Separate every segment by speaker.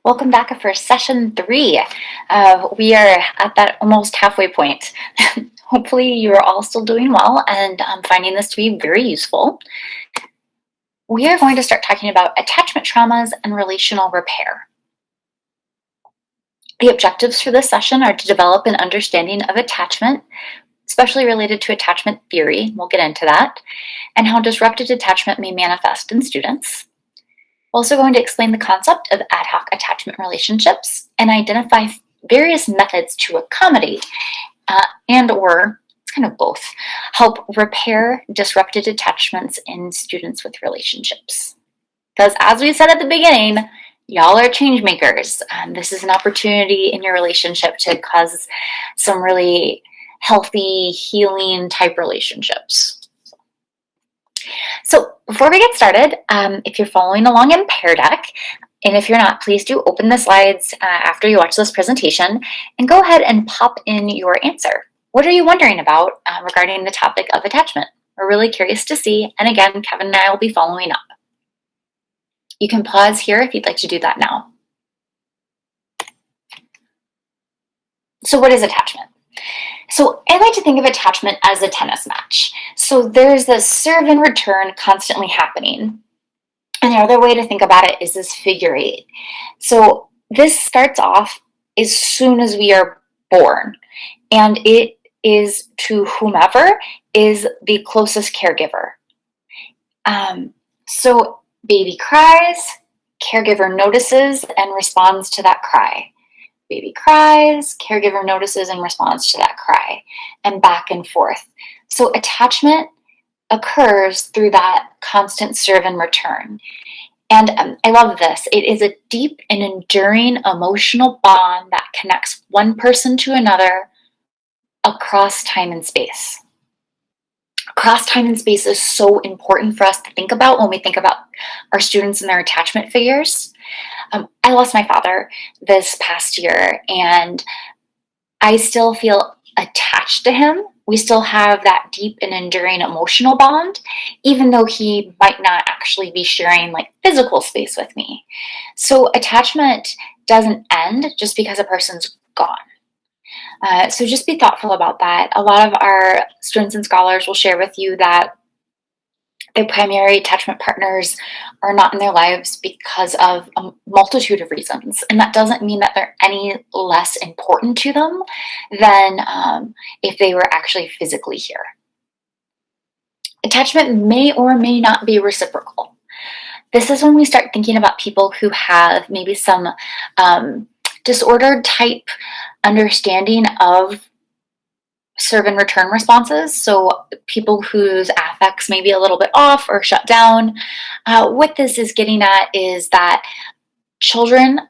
Speaker 1: Welcome back for session 3. We are at that almost halfway point. Hopefully you are all still doing well and finding this to be very useful. We are going to start talking about attachment traumas and relational repair. The objectives for this session are to develop an understanding of attachment, especially related to attachment theory, we'll get into that, and how disrupted attachment may manifest in students. We're also going to explain the concept of ad hoc attachment relationships and identify various methods to accommodate and/or, it's kind of both, help repair disrupted attachments in students with relationships. Because as we said at the beginning, y'all are change makers. This is an opportunity in your relationship to cause some really healthy, healing type relationships. So before we get started, if you're following along in Pear Deck, and if you're not, please do open the slides after you watch this presentation and go ahead and pop in your answer. What are you wondering about regarding the topic of attachment? We're really curious to see, and again, Kevin and I will be following up. You can pause here if you'd like to do that now. So what is attachment? So I like to think of attachment as a tennis match. So there's this serve and return constantly happening. And the other way to think about it is this figure eight. So this starts off as soon as we are born, and it is to whomever is the closest caregiver. So baby cries, caregiver notices and responds to that cry. Baby cries, caregiver notices and responds to that cry, and back and forth. So attachment occurs through that constant serve and return. And I love this. It is a deep and enduring emotional bond that connects one person to another across time and space. Across time and space is so important for us to think about when we think about our students and their attachment figures. I lost my father this past year, and I still feel attached to him. We still have that deep and enduring emotional bond, even though he might not actually be sharing like physical space with me. So attachment doesn't end just because a person's gone. So just be thoughtful about that. A lot of our students and scholars will share with you that their primary attachment partners are not in their lives because of a multitude of reasons. And that doesn't mean that they're any less important to them than if they were actually physically here. Attachment may or may not be reciprocal. This is when we start thinking about people who have maybe some disordered type understanding of serve and return responses. So people whose affects may be a little bit off or shut down. What this is getting at is that children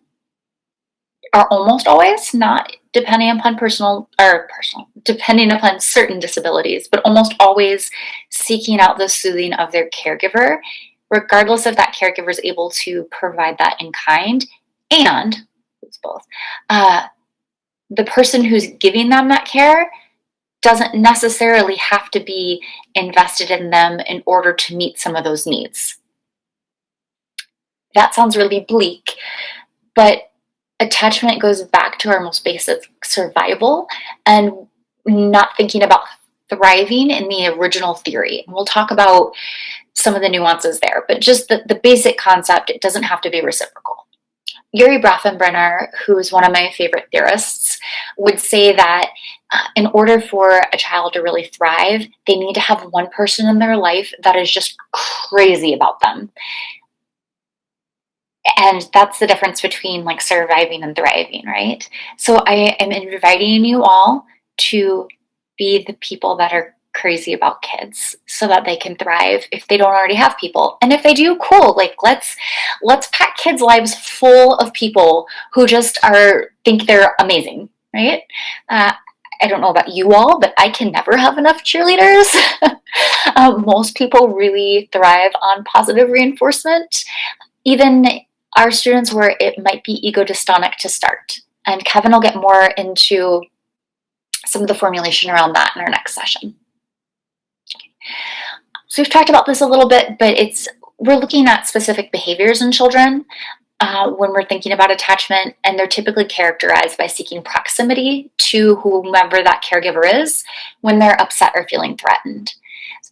Speaker 1: are almost always, not depending upon depending upon certain disabilities, but almost always seeking out the soothing of their caregiver, regardless if that caregiver is able to provide that in kind, and it's both. The person who's giving them that care doesn't necessarily have to be invested in them in order to meet some of those needs. That sounds really bleak, but attachment goes back to our most basic survival and not thinking about thriving in the original theory. And we'll talk about some of the nuances there, but just the basic concept, it doesn't have to be reciprocal. Urie Bronfenbrenner, who is one of my favorite theorists, would say that in order for a child to really thrive, they need to have one person in their life that is just crazy about them. And that's the difference between like surviving and thriving, right? So I am inviting you all to be the people that are crazy about kids so that they can thrive if they don't already have people. And if they do, cool. Like let's pack kids' lives full of people who just think they're amazing, right? I don't know about you all, but I can never have enough cheerleaders. Most people really thrive on positive reinforcement, even our students where it might be ego dystonic to start. And Kevin will get more into some of the formulation around that in our next session. So we've talked about this a little bit, but we're looking at specific behaviors in children. when we're thinking about attachment, and they're typically characterized by seeking proximity to whomever that caregiver is when they're upset or feeling threatened.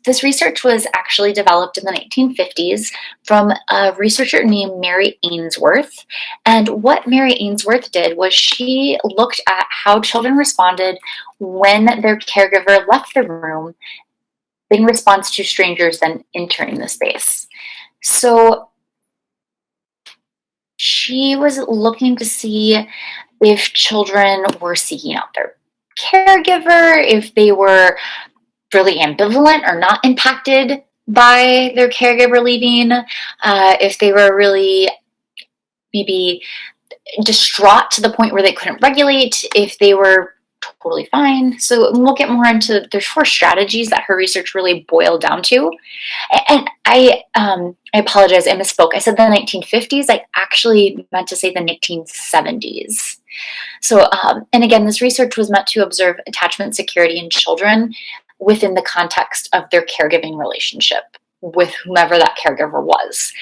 Speaker 1: This research was actually developed in the 1950s from a researcher named Mary Ainsworth. And what Mary Ainsworth did was she looked at how children responded when their caregiver left the room in response to strangers then entering the space. So she was looking to see if children were seeking out their caregiver, if they were really ambivalent or not impacted by their caregiver leaving, if they were really maybe distraught to the point where they couldn't regulate, if they were totally fine. So we'll get more into, there's 4 strategies that her research really boiled down to. And I apologize, I misspoke. I said the 1950s. I actually meant to say the 1970s. So, and again, this research was meant to observe attachment security in children within the context of their caregiving relationship with whomever that caregiver was.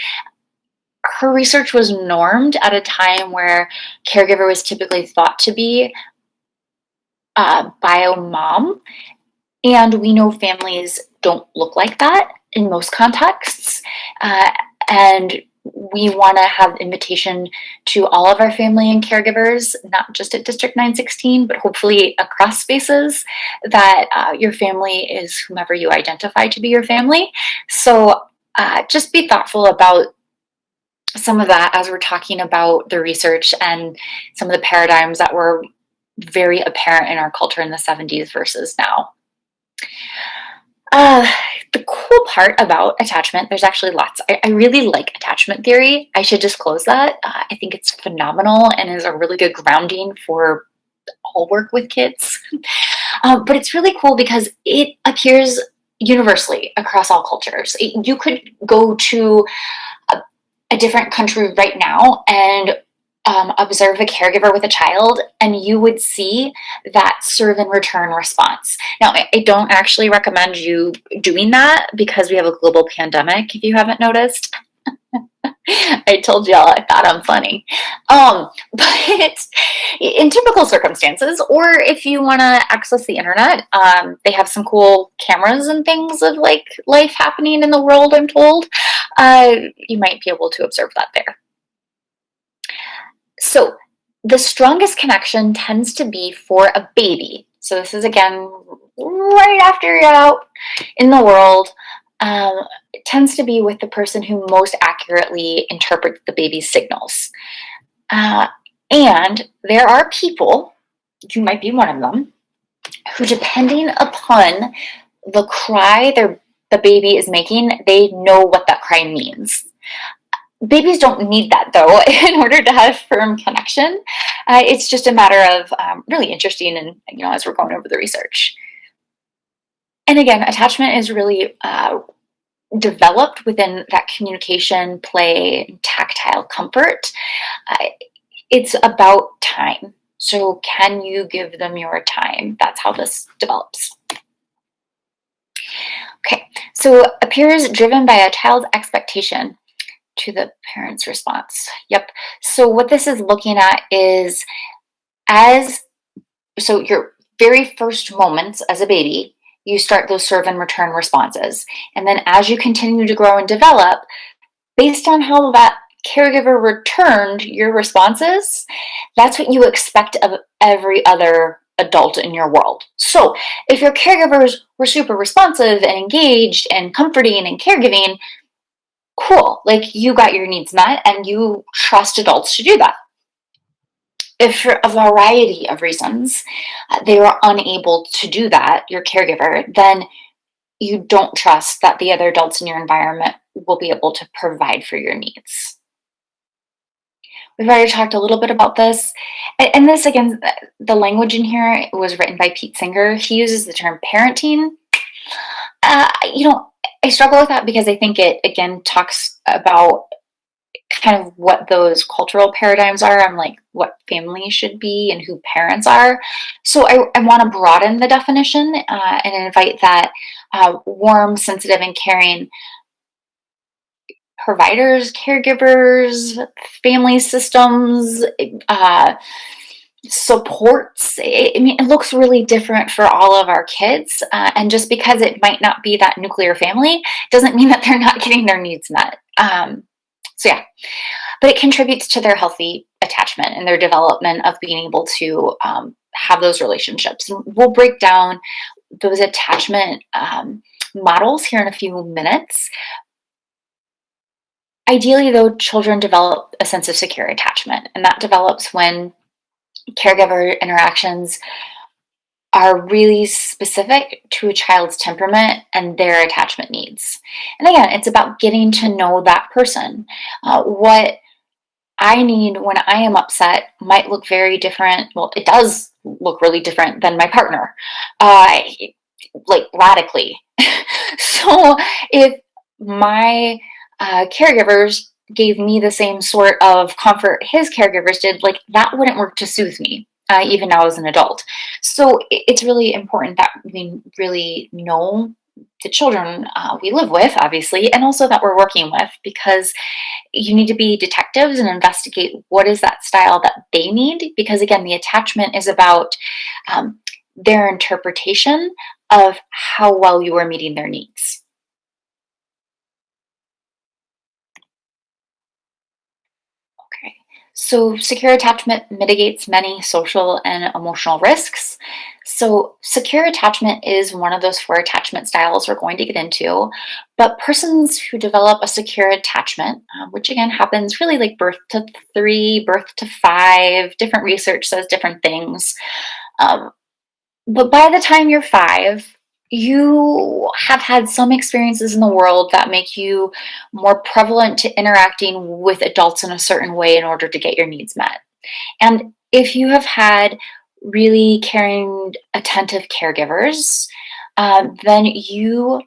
Speaker 1: Her research was normed at a time where caregiver was typically thought to be bio mom, and we know families don't look like that in most contexts, and we want to have invitation to all of our family and caregivers, not just at District 916, but hopefully across spaces, that your family is whomever you identify to be your family. So just be thoughtful about some of that as we're talking about the research and some of the paradigms that were very apparent in our culture in the 70s versus now. The cool part about attachment, there's actually lots. I really like attachment theory. I should disclose that. I think it's phenomenal and is a really good grounding for all work with kids. But it's really cool because it appears universally across all cultures. You could go to a different country right now and observe a caregiver with a child, and you would see that serve and return response. Now, I don't actually recommend you doing that because we have a global pandemic, if you haven't noticed. I told y'all I thought I'm funny. But in typical circumstances, or if you want to access the internet, they have some cool cameras and things of like life happening in the world, I'm told. You might be able to observe that there. So the strongest connection tends to be for a baby. So this is, again, right after you're out in the world. It tends to be with the person who most accurately interprets the baby's signals. And there are people, you might be one of them, who, depending upon the cry the baby is making, they know what that cry means. Babies don't need that, though, in order to have firm connection. It's just a matter of really interesting, and as we're going over the research. And again, attachment is really developed within that communication, play, tactile comfort. It's about time. So can you give them your time? That's how this develops. Okay, so appears driven by a child's expectation to the parent's response. Yep. So what this is looking at is so your very first moments as a baby, you start those serve and return responses. And then as you continue to grow and develop, based on how that caregiver returned your responses, that's what you expect of every other adult in your world. So if your caregivers were super responsive and engaged and comforting and caregiving, cool, like you got your needs met and you trust adults to do that. If for a variety of reasons they were unable to do that, your caregiver, then you don't trust that the other adults in your environment will be able to provide for your needs. We've already talked a little bit about this. And this, again, the language in here was written by Pete Singer. He uses the term parenting. I struggle with that because I think it, again, talks about kind of what those cultural paradigms are and like what family should be and who parents are. So I want to broaden the definition and invite that warm, sensitive, and caring providers, caregivers, family systems, supports. I mean, it looks really different for all of our kids. And just because it might not be that nuclear family doesn't mean that they're not getting their needs met. So, yeah, but it contributes to their healthy attachment and their development of being able to have those relationships. And we'll break down those attachment models here in a few minutes. Ideally, though, children develop a sense of secure attachment, and that develops when caregiver interactions are really specific to a child's temperament and their attachment needs. And again, it's about getting to know that person. What I need when I am upset might look very different. Well, it does look really different than my partner, like radically. So if my caregivers gave me the same sort of comfort his caregivers did, like that wouldn't work to soothe me, even now as an adult. So it's really important that we really know the children we live with, obviously, and also that we're working with, because you need to be detectives and investigate what is that style that they need, because again, the attachment is about their interpretation of how well you are meeting their needs. Okay. So, secure attachment mitigates many social and emotional risks. So, secure attachment is one of those four attachment styles we're going to get into. But persons who develop a secure attachment, which again happens really like birth to 3, birth to 5, different research says different things. Um, but by the time you're 5, you have had some experiences in the world that make you more prevalent to interacting with adults in a certain way in order to get your needs met. And if you have had really caring, attentive caregivers, then you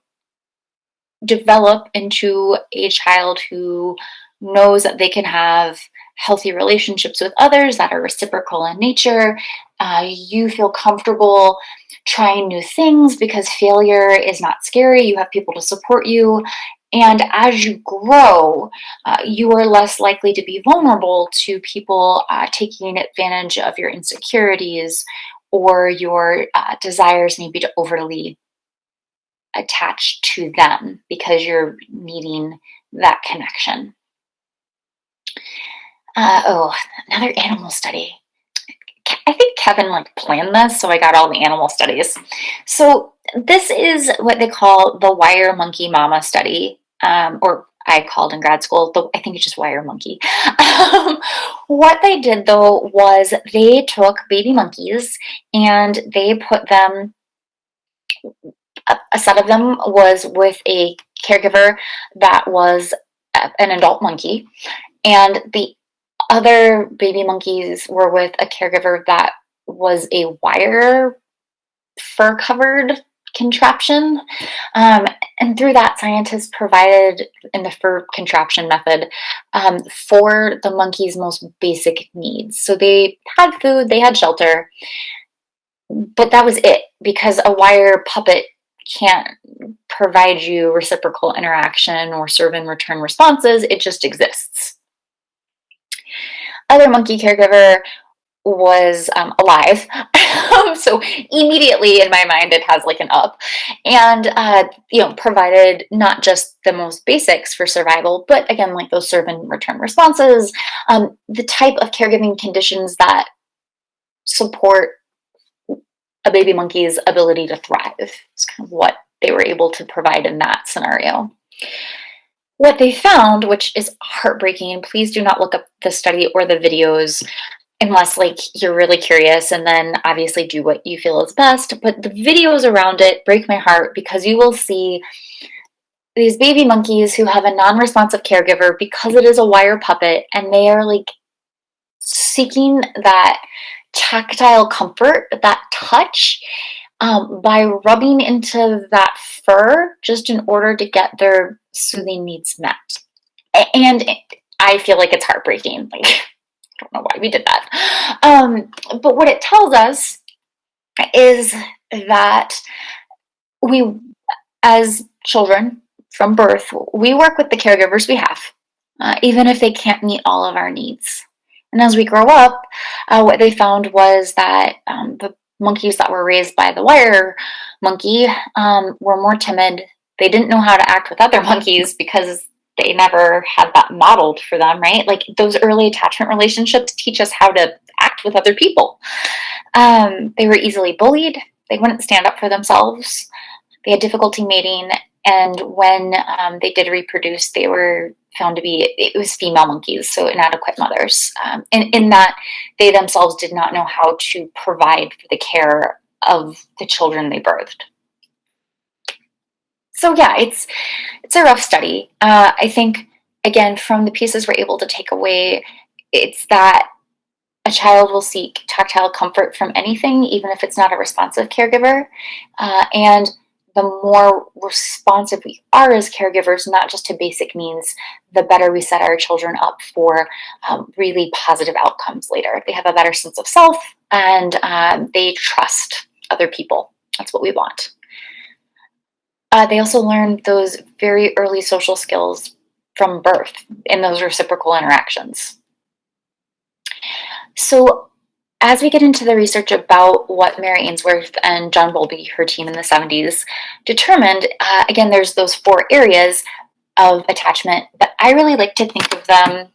Speaker 1: develop into a child who knows that they can have healthy relationships with others that are reciprocal in nature. You feel comfortable trying new things because failure is not scary. You have people to support you. And as you grow, you are less likely to be vulnerable to people taking advantage of your insecurities or your desires, maybe to overly attach to them because you're needing that connection. Another animal study. I think Kevin planned this, so I got all the animal studies. So this is what they call the Wire Monkey Mama study, or I called in grad school, I think it's just Wire Monkey. What they did though was they took baby monkeys and they put them, a set of them was with a caregiver that was an adult monkey, and the other baby monkeys were with a caregiver that was a wire fur covered contraption. And through that, scientists provided in the fur contraption method for the monkeys' most basic needs. So they had food, they had shelter, but that was it, because a wire puppet can't provide you reciprocal interaction or serve and return responses. It just exists. Other monkey caregiver was alive. So immediately in my mind, it has an up, and provided not just the most basics for survival, but again, those serve and return responses, the type of caregiving conditions that support a baby monkey's ability to thrive. It's kind of what they were able to provide in that scenario. What they found, which is heartbreaking, and please do not look up the study or the videos unless you're really curious, and then obviously do what you feel is best. But the videos around it break my heart, because you will see these baby monkeys who have a non-responsive caregiver because it is a wire puppet, and they are seeking that tactile comfort, that touch, by rubbing into that fur just in order to get their soothing needs met. And I feel like it's heartbreaking. I don't know why we did that. But what it tells us is that we, as children, from birth, we work with the caregivers we have, even if they can't meet all of our needs. And as we grow up, what they found was that the monkeys that were raised by the wire monkey were more timid. They didn't know how to act with other monkeys because they never had that modeled for them, right? Like those early attachment relationships teach us how to act with other people. They were easily bullied. They wouldn't stand up for themselves. They had difficulty mating. And when they did reproduce, they were found to be, it was female monkeys, so inadequate mothers. And in that, they themselves did not know how to provide for the care of the children they birthed. So yeah, it's a rough study. I think, again, from the pieces we're able to take away, it's that a child will seek tactile comfort from anything, even if it's not a responsive caregiver. And the more responsive we are as caregivers, not just to basic needs, the better we set our children up for really positive outcomes later. They have a better sense of self, and they trust other people. That's what we want. They also learn those very early social skills from birth in those reciprocal interactions. So as we get into the research about what Mary Ainsworth and John Bowlby, her team in the 70s, determined, again, there's those 4 areas of attachment, but I really like to think of them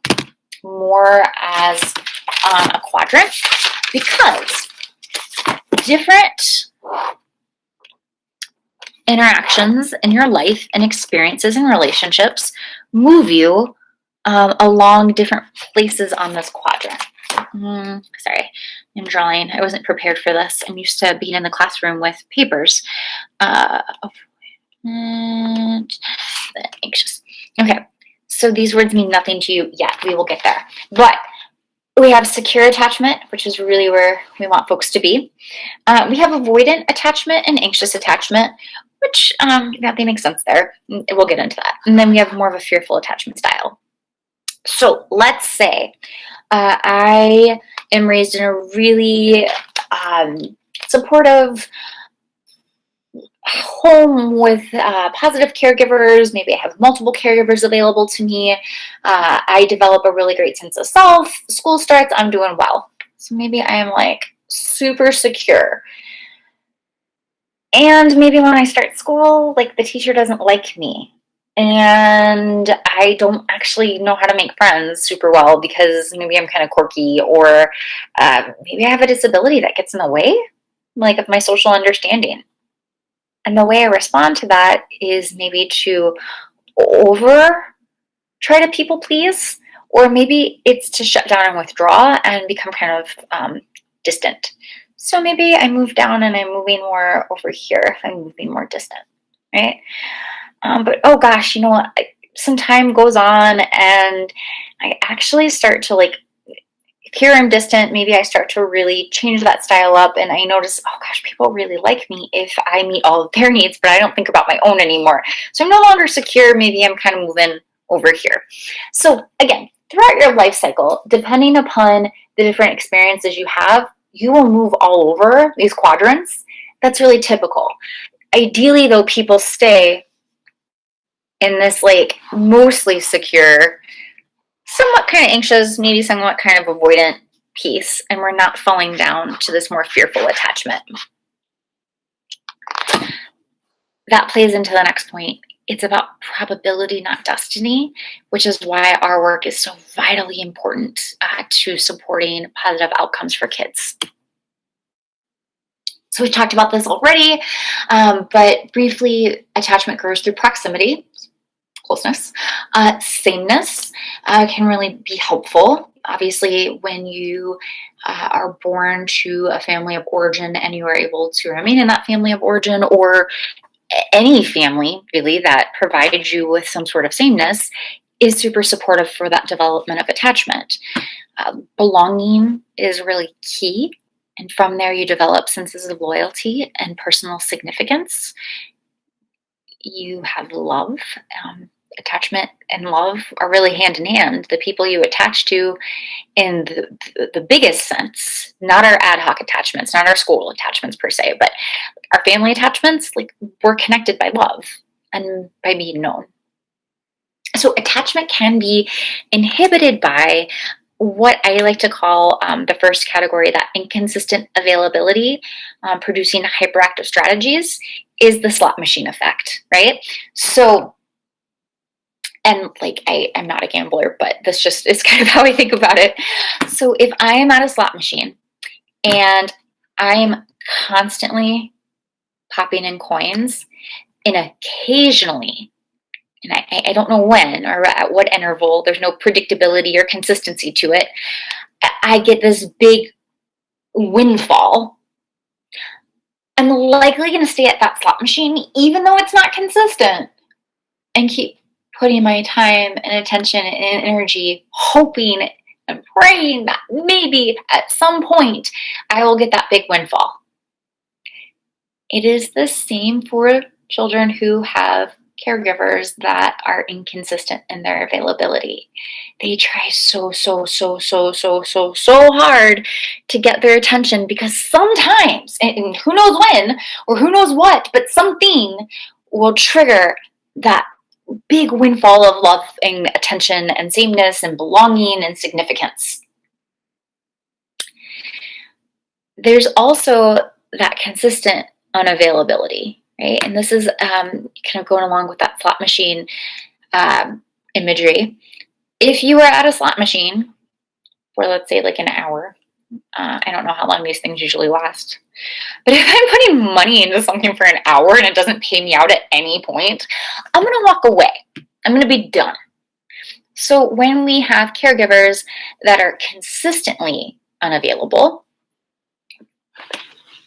Speaker 1: more as a quadrant, because different interactions in your life and experiences and relationships move you along different places on this quadrant. Sorry, I'm drawing. I wasn't prepared for this. I'm used to being in the classroom with papers. Anxious. Okay, so these words mean nothing to you yet. We will get there. But we have secure attachment, which is really where we want folks to be. We have avoidant attachment and anxious attachment, which that makes sense there. We'll get into that. And then we have more of a fearful attachment style. So let's say I am raised in a really supportive home with positive caregivers. Maybe I have multiple caregivers available to me. I develop a really great sense of self. School starts, I'm doing well. So maybe I am like super secure. And maybe when I start school, like the teacher doesn't like me. And I don't actually know how to make friends super well because maybe I'm kind of quirky, or maybe I have a disability that gets in the way, like of my social understanding. And the way I respond to that is maybe to try to people please, or maybe it's to shut down and withdraw and become kind of distant. So maybe I move down and I'm moving more over here if I'm moving more distant, right? But oh gosh, you know what? Some time goes on and I actually start to here I'm distant, maybe I start to really change that style up, and I notice, oh gosh, people really like me if I meet all of their needs, but I don't think about my own anymore. So I'm no longer secure, maybe I'm kind of moving over here. So again, throughout your life cycle, depending upon the different experiences you have, you will move all over these quadrants. That's really typical. Ideally, though, people stay in this mostly secure, somewhat kind of anxious, maybe somewhat kind of avoidant piece, and we're not falling down to this more fearful attachment. That plays into the next point. It's about probability, not destiny, which is why our work is so vitally important to supporting positive outcomes for kids. So we've talked about this already, but briefly, attachment grows through proximity, closeness. Sameness can really be helpful. Obviously, when you are born to a family of origin and you are able to remain in that family of origin, or any family really that provides you with some sort of sameness, is super supportive for that development of attachment. Belonging is really key. And from there, you develop senses of loyalty and personal significance. You have love. Attachment and love are really hand in hand. The people you attach to in the biggest sense, not our ad hoc attachments, not our school attachments per se, but our family attachments, we're connected by love. and by being known. So attachment can be inhibited by what I like to call the first category, that inconsistent availability, producing hyperactive strategies, is the slot machine effect, right? So, and like I'm not a gambler, but this just is kind of how I think about it. So if I am at a slot machine and I'm constantly popping in coins, and occasionally, and I don't know when or at what interval, there's no predictability or consistency to it, I get this big windfall, I'm likely going to stay at that slot machine even though it's not consistent, and keep putting my time and attention and energy hoping and praying that maybe at some point I will get that big windfall. It is the same for children who have caregivers that are inconsistent in their availability. They try so hard to get their attention, because sometimes, and who knows when or who knows what, but something will trigger that big windfall of love and attention and sameness and belonging and significance. There's also that consistent unavailability, right? And this is kind of going along with that slot machine imagery. If you are at a slot machine for, let's say, like an hour, I don't know how long these things usually last, but if I'm putting money into something for an hour and it doesn't pay me out at any point, I'm going to walk away. I'm going to be done. So when we have caregivers that are consistently unavailable,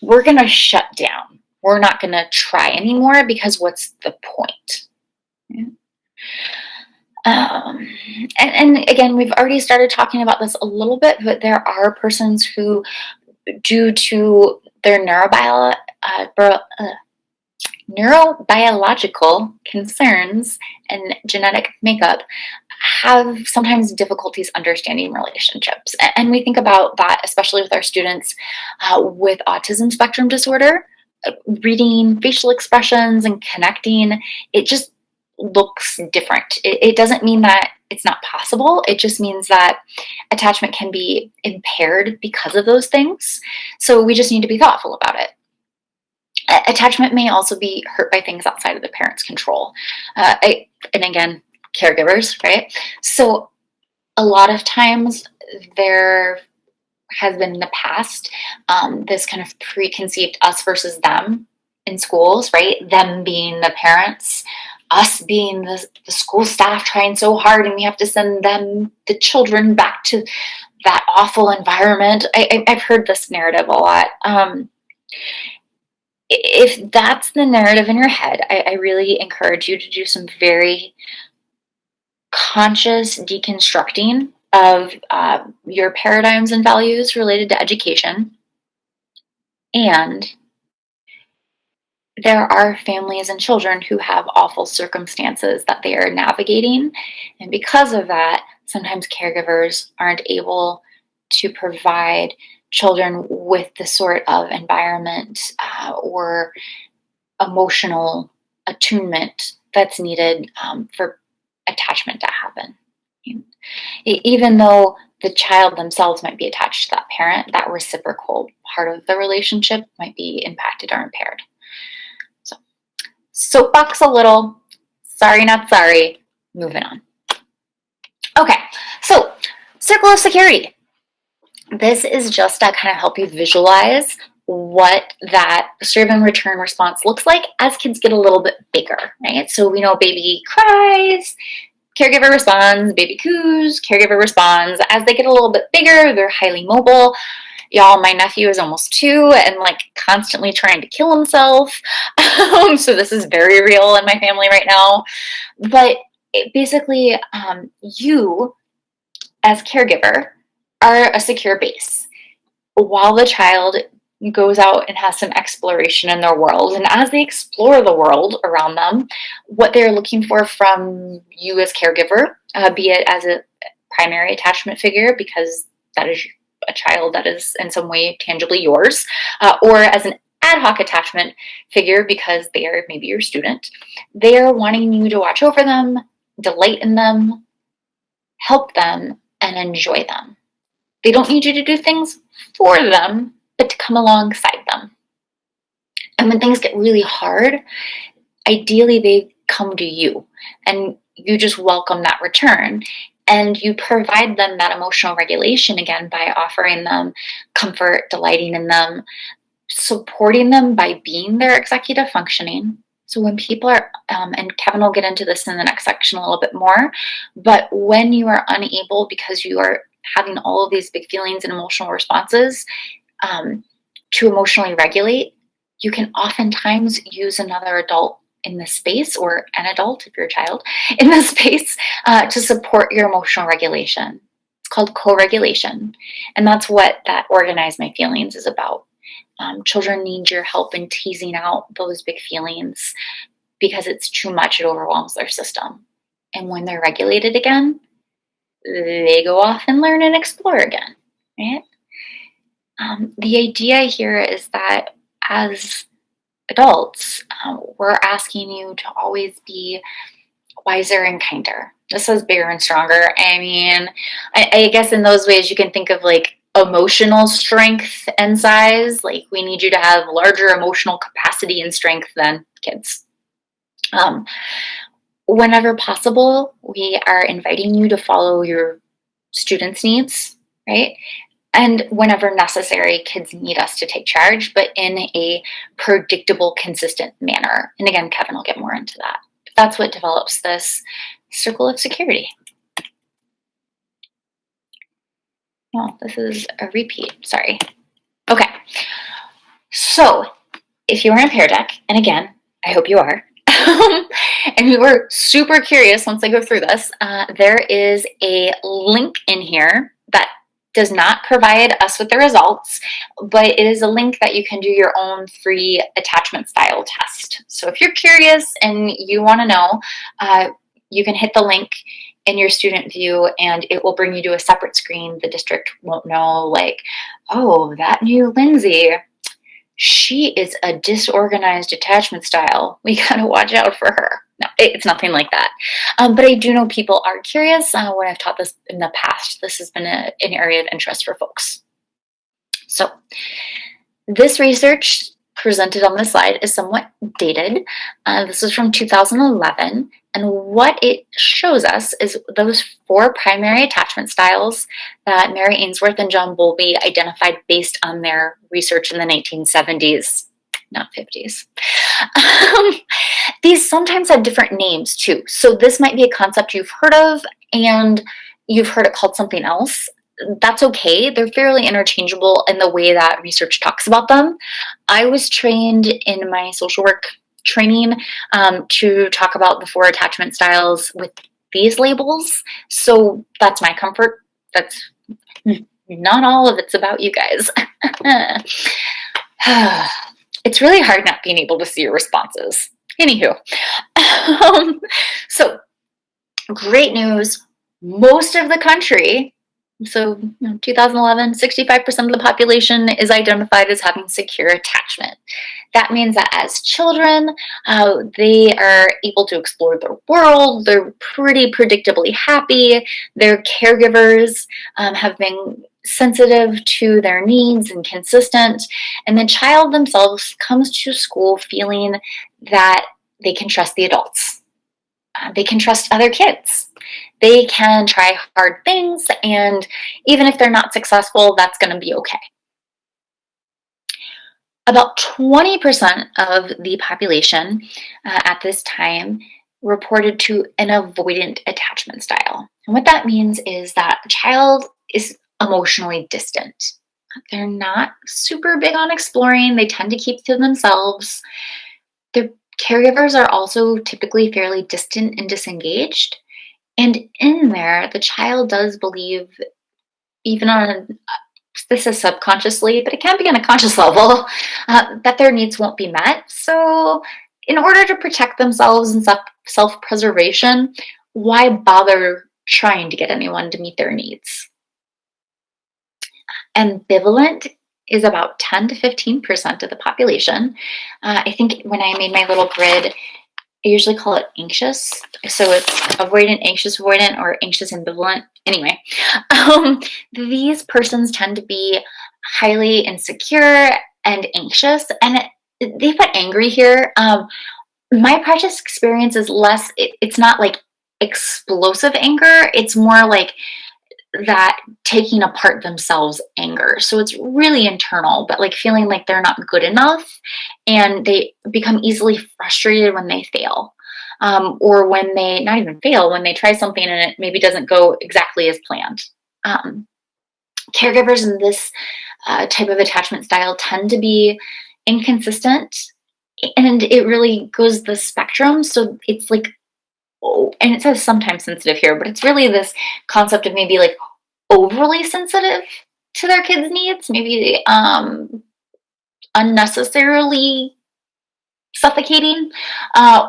Speaker 1: we're going to shut down. We're not going to try anymore, because what's the point? And again, we've already started talking about this a little bit, but there are persons who, due to their neurobiological concerns and genetic makeup, have sometimes difficulties understanding relationships. And we think about that, especially with our students with autism spectrum disorder, reading facial expressions and connecting. It just looks different. It doesn't mean that it's not possible. It just means that attachment can be impaired because of those things. So we just need to be thoughtful about it. Attachment may also be hurt by things outside of the parent's control. And again, caregivers, right? So a lot of times there has been in the past this kind of preconceived us versus them in schools, right? Them being the parents, us being the school staff trying so hard, and we have to send them, the children, back to that awful environment. I've heard this narrative a lot. If that's the narrative in your head, I really encourage you to do some very conscious deconstructing of your paradigms and values related to education. And there are families and children who have awful circumstances that they are navigating. And because of that, sometimes caregivers aren't able to provide children with the sort of environment or emotional attunement that's needed for attachment to happen. Even though the child themselves might be attached to that parent, that reciprocal part of the relationship might be impacted or impaired. So, soapbox a little, sorry, not sorry, moving on. Okay, so circle of security. This is just to kind of help you visualize what that serve and return response looks like as kids get a little bit bigger, right? So we know baby cries, caregiver responds, baby coos, caregiver responds. As they get a little bit bigger, they're highly mobile. Y'all, my nephew is almost 2 and like constantly trying to kill himself. So this is very real in my family right now. But basically, you as caregiver are a secure base while the child goes out and has some exploration in their world. And as they explore the world around them, what they're looking for from you as caregiver, be it as a primary attachment figure, because that is a child that is in some way tangibly yours, or as an ad hoc attachment figure because they are maybe your student. They are wanting you to watch over them, delight in them, help them, and enjoy them. They don't need you to do things for them, but to come alongside them. And when things get really hard, ideally they come to you and you just welcome that return. And you provide them that emotional regulation again by offering them comfort, delighting in them, supporting them by being their executive functioning. So when people are, and Kevin will get into this in the next section a little bit more, but when you are unable because you are having all of these big feelings and emotional responses to emotionally regulate, you can oftentimes use another adult in the space, or an adult if you're a child in the space, to support your emotional regulation. It's called co-regulation. And that's what that Organize My Feelings is about. Children need your help in teasing out those big feelings because it's too much, it overwhelms their system. And when they're regulated again, they go off and learn and explore again, right? The idea here is that as adults, we're asking you to always be wiser and kinder. This says bigger and stronger. I mean, I guess in those ways you can think of like emotional strength and size. Like we need you to have larger emotional capacity and strength than kids. Whenever possible, we are inviting you to follow your students' needs, right? And whenever necessary, kids need us to take charge, but in a predictable, consistent manner. And again, Kevin will get more into that. That's what develops this circle of security. No, this is a repeat, sorry. Okay, so if you are in Pear Deck, and again, I hope you are, and you were super curious once I go through this, there is a link in here that does not provide us with the results, but it is a link that you can do your own free attachment style test. So if you're curious and you want to know, you can hit the link in your student view and it will bring you to a separate screen. The district won't know, like, oh, that new Lindsay, she is a disorganized attachment style. We gotta watch out for her. No, it's nothing like that. But I do know people are curious. When I've taught this in the past, this has been an area of interest for folks. So this research presented on this slide is somewhat dated. This is from 2011. And what it shows us is those 4 primary attachment styles that Mary Ainsworth and John Bowlby identified based on their research in the 1970s, not 50s. These sometimes have different names too. So this might be a concept you've heard of and you've heard it called something else. That's okay. They're fairly interchangeable in the way that research talks about them. I was trained in my social work training to talk about the 4 attachment styles with these labels. So that's my comfort. That's not all of it's about you guys. It's really hard not being able to see your responses. Anywho, so great news. Most of the country, so 2011, 65% of the population is identified as having secure attachment. That means that as children, they are able to explore their world. They're pretty predictably happy. Their caregivers have been sensitive to their needs and consistent. And the child themselves comes to school feeling that they can trust the adults. They can trust other kids. They can try hard things, and even if they're not successful, that's going to be okay. About 20% of the population at this time reported to an avoidant attachment style. And what that means is that a child is emotionally distant. They're not super big on exploring. They tend to keep to themselves. Their caregivers are also typically fairly distant and disengaged. And in there, the child does believe, even on this is subconsciously, but it can be on a conscious level, that their needs won't be met. So in order to protect themselves and self-preservation, why bother trying to get anyone to meet their needs? Ambivalent is about 10 to 15% of the population. I think when I made my little grid, I usually call it anxious. So it's avoidant, anxious avoidant, or anxious ambivalent. Anyway, these persons tend to be highly insecure and anxious. And they put angry here. My practice experience is less, it's not like explosive anger. It's more like that taking apart themselves anger. So it's really internal, but like feeling like they're not good enough, and they become easily frustrated when they fail. Or when they not even fail, when they try something and it maybe doesn't go exactly as planned. Caregivers in this type of attachment style tend to be inconsistent, and it really goes the spectrum. So it's like, oh, and it says sometimes sensitive here, but it's really this concept of maybe like overly sensitive to their kids' needs, maybe unnecessarily suffocating,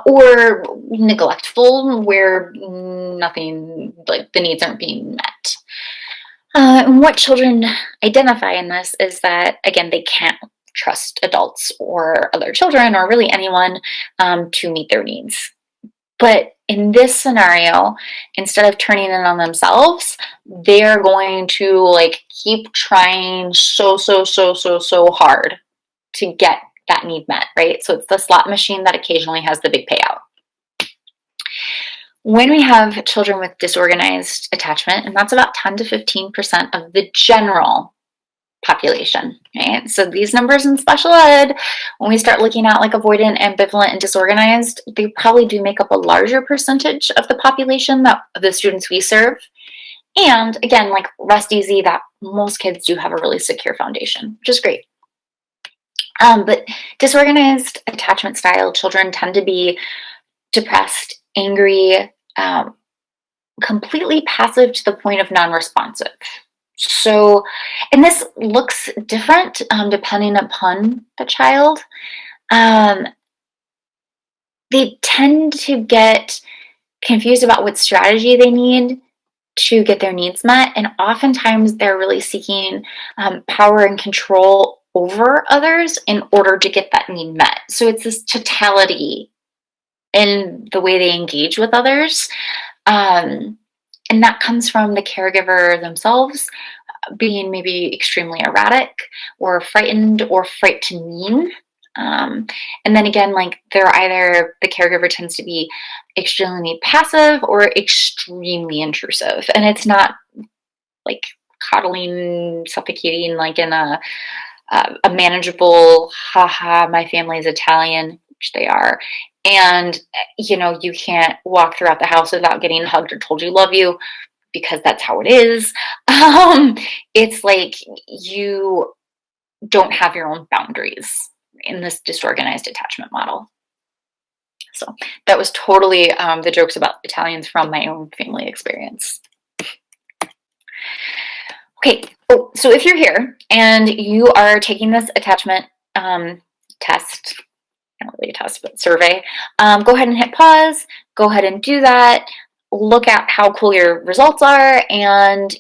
Speaker 1: or neglectful, where nothing, like the needs aren't being met. And what children identify in this is that, again, they can't trust adults or other children or really anyone to meet their needs. But in this scenario, instead of turning in on themselves, they're going to like keep trying so hard to get that need met, right? So it's the slot machine that occasionally has the big payout. When we have children with disorganized attachment, and that's about 10 to 15% of the general population, right? So these numbers in special ed, when we start looking at like avoidant, ambivalent, and disorganized, they probably do make up a larger percentage of the population of the students we serve. And again, like rest easy that most kids do have a really secure foundation, which is great. But disorganized attachment style children tend to be depressed, angry, completely passive to the point of non-responsive. So, and this looks different depending upon the child. They tend to get confused about what strategy they need to get their needs met, and oftentimes they're really seeking power and control over others in order to get that need met. So it's this totality in the way they engage with others. And that comes from the caregiver themselves being maybe extremely erratic or frightened or frightening. And then again, like they're either, the caregiver tends to be extremely passive or extremely intrusive. And it's not like coddling, suffocating, like in a manageable, haha, my family is Italian, which they are. And, you know, you can't walk throughout the house without getting hugged or told you love you, because that's how it is. It's like you don't have your own boundaries in this disorganized attachment model. So that was totally the jokes about Italians from my own family experience. Okay, so if you're here and you are taking this attachment test, not really a test, but survey, go ahead and hit pause, go ahead and do that, look at how cool your results are, and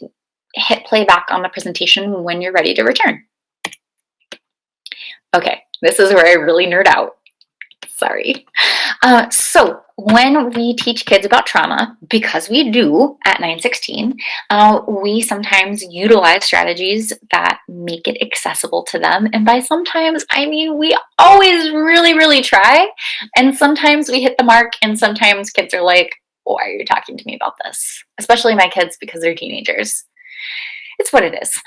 Speaker 1: hit play back on the presentation when you're ready to return. Okay, this is where I really nerd out. Sorry. So when we teach kids about trauma, because we do at 916, we sometimes utilize strategies that make it accessible to them. And by sometimes, I mean, we always really try. And sometimes we hit the mark, and sometimes kids are like, why are you talking to me about this? Especially my kids, because they're teenagers. It's what it is.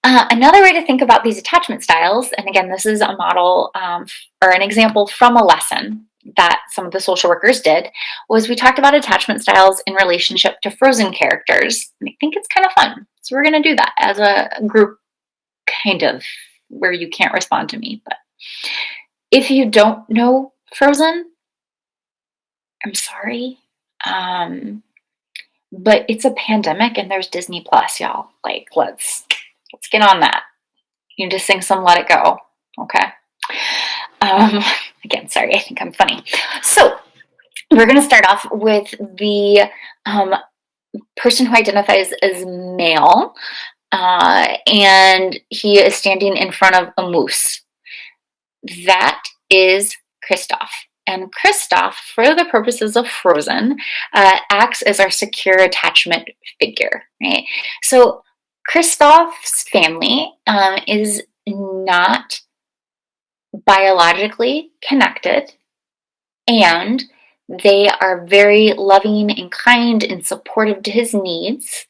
Speaker 1: Another way to think about these attachment styles, and again, this is a model or an example from a lesson that some of the social workers did, was we talked about attachment styles in relationship to frozen characters. And I think it's kind of fun. So we're going to do that as a group, kind of, where you can't respond to me. But if you don't know Frozen, I'm sorry. But it's a pandemic and there's Disney Plus, y'all. Like, let's get on that. You need to sing some Let It Go, okay? Again, sorry, I think I'm funny. So we're going to start off with the person who identifies as male. and he is standing in front of a moose. That is Kristoff. And Kristoff, for the purposes of Frozen, acts as our secure attachment figure, right? So Kristoff's family is not biologically connected, and they are very loving and kind and supportive to his needs,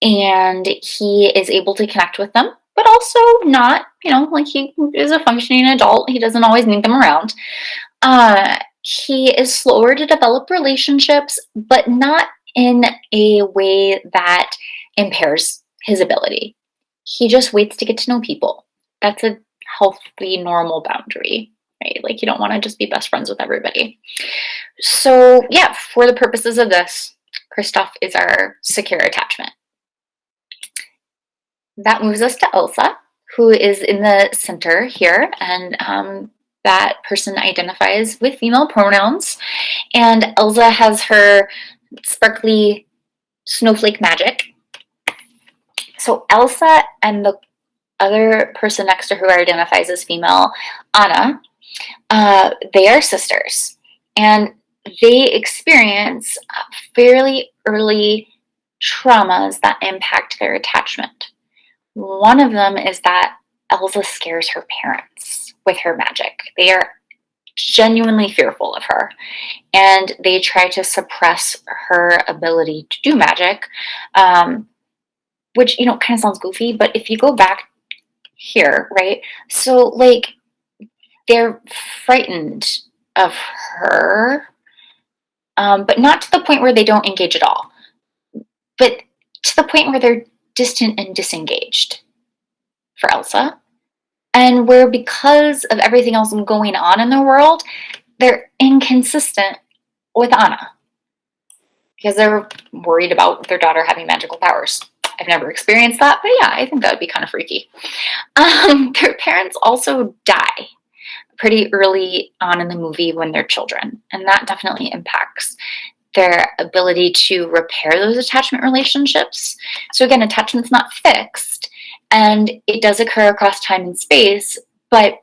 Speaker 1: and he is able to connect with them, but also not, like he is a functioning adult. He doesn't always need them around. He is slower to develop relationships, but not in a way that impairs his ability. He just waits to get to know people. That's a healthy, normal boundary, right? Like you don't want to just be best friends with everybody. So yeah, for the purposes of this, Kristoff is our secure attachment. That moves us to Elsa, who is in the center here, and that person identifies with female pronouns. And Elsa has her sparkly snowflake magic. So Elsa and the other person next to her who identifies as female, Anna, they are sisters. And they experience fairly early traumas that impact their attachment. One of them is that Elsa scares her parents with her magic. They are genuinely fearful of her, and they try to suppress her ability to do magic, which, kind of sounds goofy, but if you go back here, right? So, like, they're frightened of her, but not to the point where they don't engage at all, but to the point where they're distant and disengaged for Elsa, and where, because of everything else going on in the world, they're inconsistent with Anna because they're worried about their daughter having magical powers. I've never experienced that, but yeah, I think that would be kind of freaky. Their parents also die pretty early on in the movie when they're children, and that definitely impacts their ability to repair those attachment relationships. So again, attachment's not fixed, and it does occur across time and space, but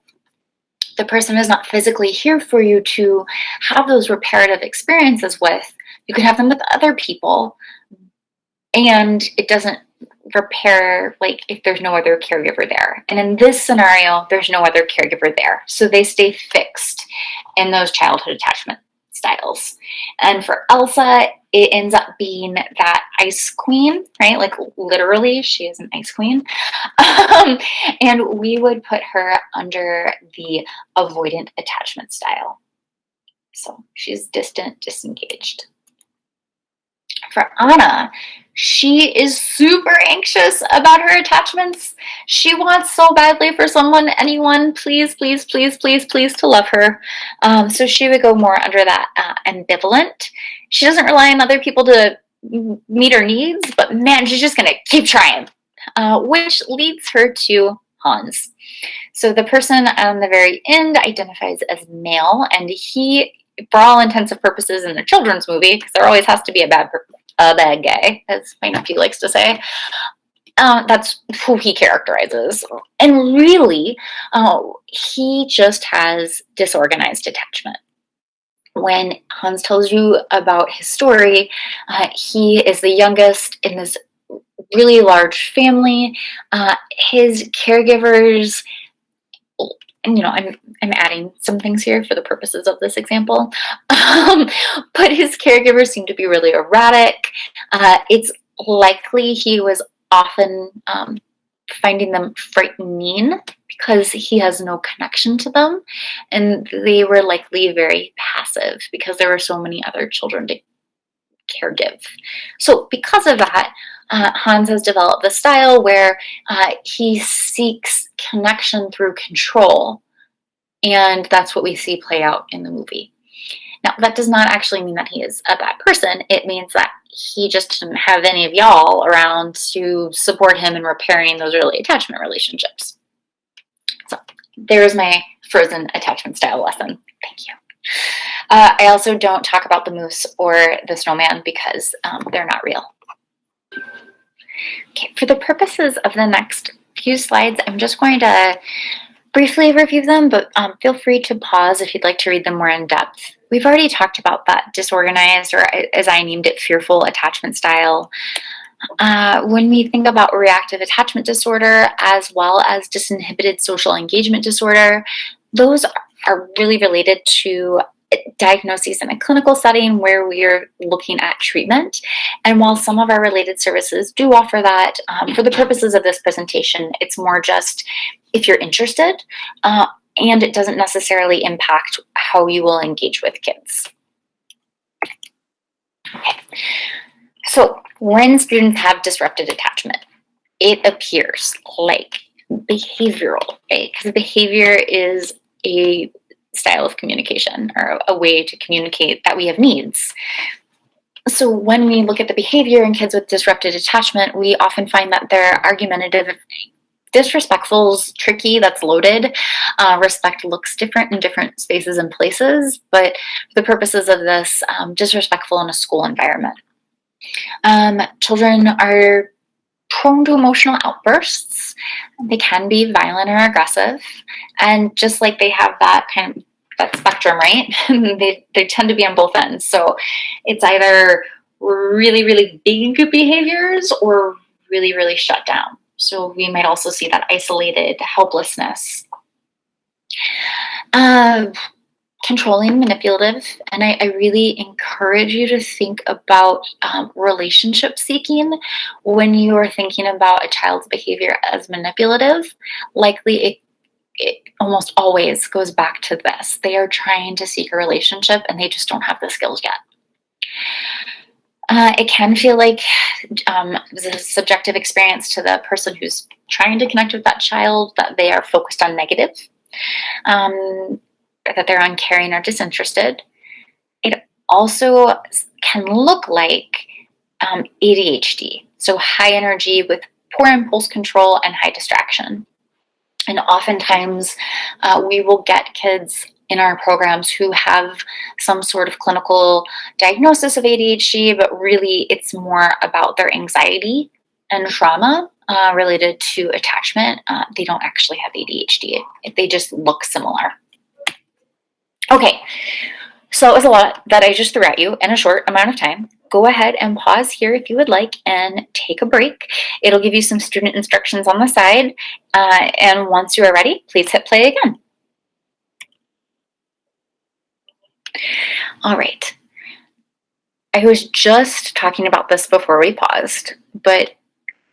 Speaker 1: the person is not physically here for you to have those reparative experiences with. You can have them with other people, and it doesn't repair, like, if there's no other caregiver there. And in this scenario, there's no other caregiver there. So they stay fixed in those childhood attachment styles. And for Elsa, it ends up being that ice queen, right? Like literally, she is an ice queen. And we would put her under the avoidant attachment style. So she's distant, disengaged. For Anna, she is super anxious about her attachments. She wants so badly for someone, anyone, please, please, please, please, please, to love her. So she would go more under that ambivalent. She doesn't rely on other people to meet her needs, but man, she's just going to keep trying, which leads her to Hans. So the person on the very end identifies as male, and he, for all intents and purposes in a children's movie, because there always has to be a bad guy, as my nephew likes to say, that's who he characterizes. And really, he just has disorganized attachment. When Hans tells you about his story, he is the youngest in this really large family. His caregivers, I'm adding some things here for the purposes of this example, but his caregivers seem to be really erratic. It's likely he was often finding them frightening because he has no connection to them, and they were likely very passive because there were so many other children to caregive. So because of that, Hans has developed the style where he seeks connection through control, and that's what we see play out in the movie. Now, that does not actually mean that he is a bad person. It means that he just didn't have any of y'all around to support him in repairing those early attachment relationships. So there's my Frozen attachment style lesson. Thank you. I also don't talk about the moose or the snowman because they're not real. Okay, for the purposes of the next few slides, I'm just going to briefly review them, but feel free to pause if you'd like to read them more in depth. We've already talked about that disorganized, or as I named it, fearful attachment style. When we think about reactive attachment disorder, as well as disinhibited social engagement disorder, those are really related to diagnoses in a clinical setting where we are looking at treatment. And while some of our related services do offer that, for the purposes of this presentation, it's more just if you're interested, and it doesn't necessarily impact how you will engage with kids. Okay. So when students have disrupted attachment, it appears like behavioral, right? Because behavior is a style of communication, or a way to communicate that we have needs. So when we look at the behavior in kids with disrupted attachment, we often find that they're argumentative. Disrespectful's tricky, that's loaded. Respect looks different in different spaces and places, but for the purposes of this, disrespectful in a school environment. Children are prone to emotional outbursts. They can be violent or aggressive, and just like they have that kind of that spectrum, right? they tend to be on both ends. So it's either really, really big behaviors or really, really shut down. So we might also see that isolated helplessness. Controlling, manipulative, and I really encourage you to think about relationship seeking when you are thinking about a child's behavior as manipulative. Likely it almost always goes back to this. They are trying to seek a relationship and they just don't have the skills yet. It can feel like the subjective experience to the person who's trying to connect with that child, that they are focused on negative. That they're uncaring or disinterested. It also can look like ADHD, so high energy with poor impulse control and high distraction. And oftentimes we will get kids in our programs who have some sort of clinical diagnosis of ADHD, but really it's more about their anxiety and trauma related to attachment. They don't actually have ADHD. They just look similar. Okay, so that was a lot that I just threw at you in a short amount of time. Go ahead and pause here if you would like and take a break. It'll give you some student instructions on the side. And once you are ready, please hit play again. All right. I was just talking about this before we paused, but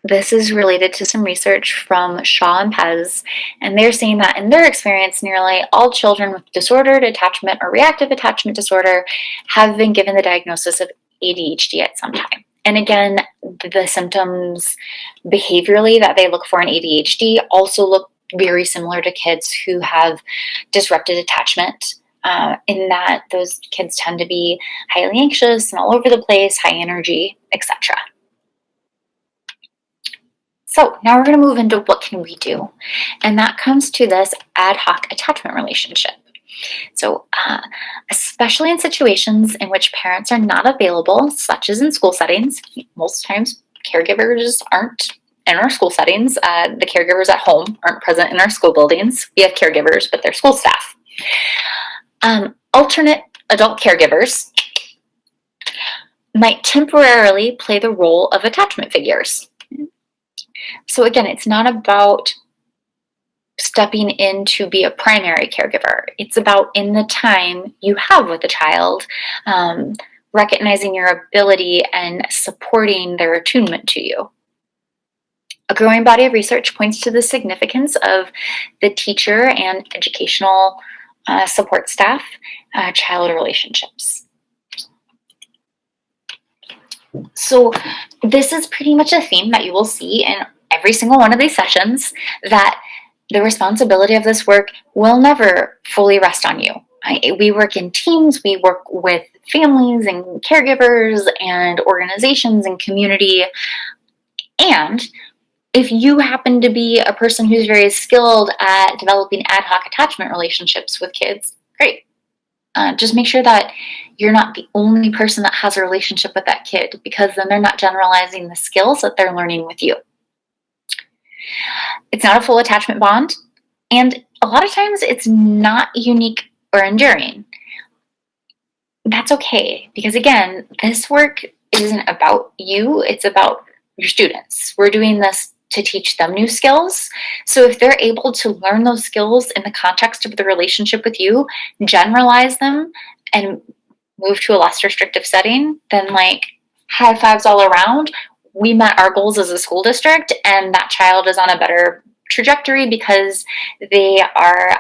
Speaker 1: this is related to some research from Shaw and Pez, and they're saying that in their experience, nearly all children with disordered attachment or reactive attachment disorder have been given the diagnosis of ADHD at some time. And again, the symptoms behaviorally that they look for in ADHD also look very similar to kids who have disrupted attachment, in that those kids tend to be highly anxious and all over the place, high energy, etc. So now we're going to move into what can we do, and that comes to this ad hoc attachment relationship. So especially in situations in which parents are not available, such as in school settings, most times caregivers aren't in our school settings. The caregivers at home aren't present in our school buildings. We have caregivers, but they're school staff. Alternate adult caregivers might temporarily play the role of attachment figures. So again, it's not about stepping in to be a primary caregiver. It's about, in the time you have with the child, recognizing your ability and supporting their attunement to you. A growing body of research points to the significance of the teacher and educational support staff child relationships. So this is pretty much a theme that you will see in every single one of these sessions, that the responsibility of this work will never fully rest on you. We work in teams, we work with families and caregivers and organizations and community. And if you happen to be a person who's very skilled at developing ad hoc attachment relationships with kids, great. Just make sure that you're not the only person that has a relationship with that kid, because then they're not generalizing the skills that they're learning with you. It's not a full attachment bond, and a lot of times it's not unique or enduring. That's okay, because again, this work isn't about you, it's about your students. We're doing this to teach them new skills. So if they're able to learn those skills in the context of the relationship with you, generalize them, and move to a less restrictive setting, then like high fives all around. We met our goals as a school district, and that child is on a better trajectory because they are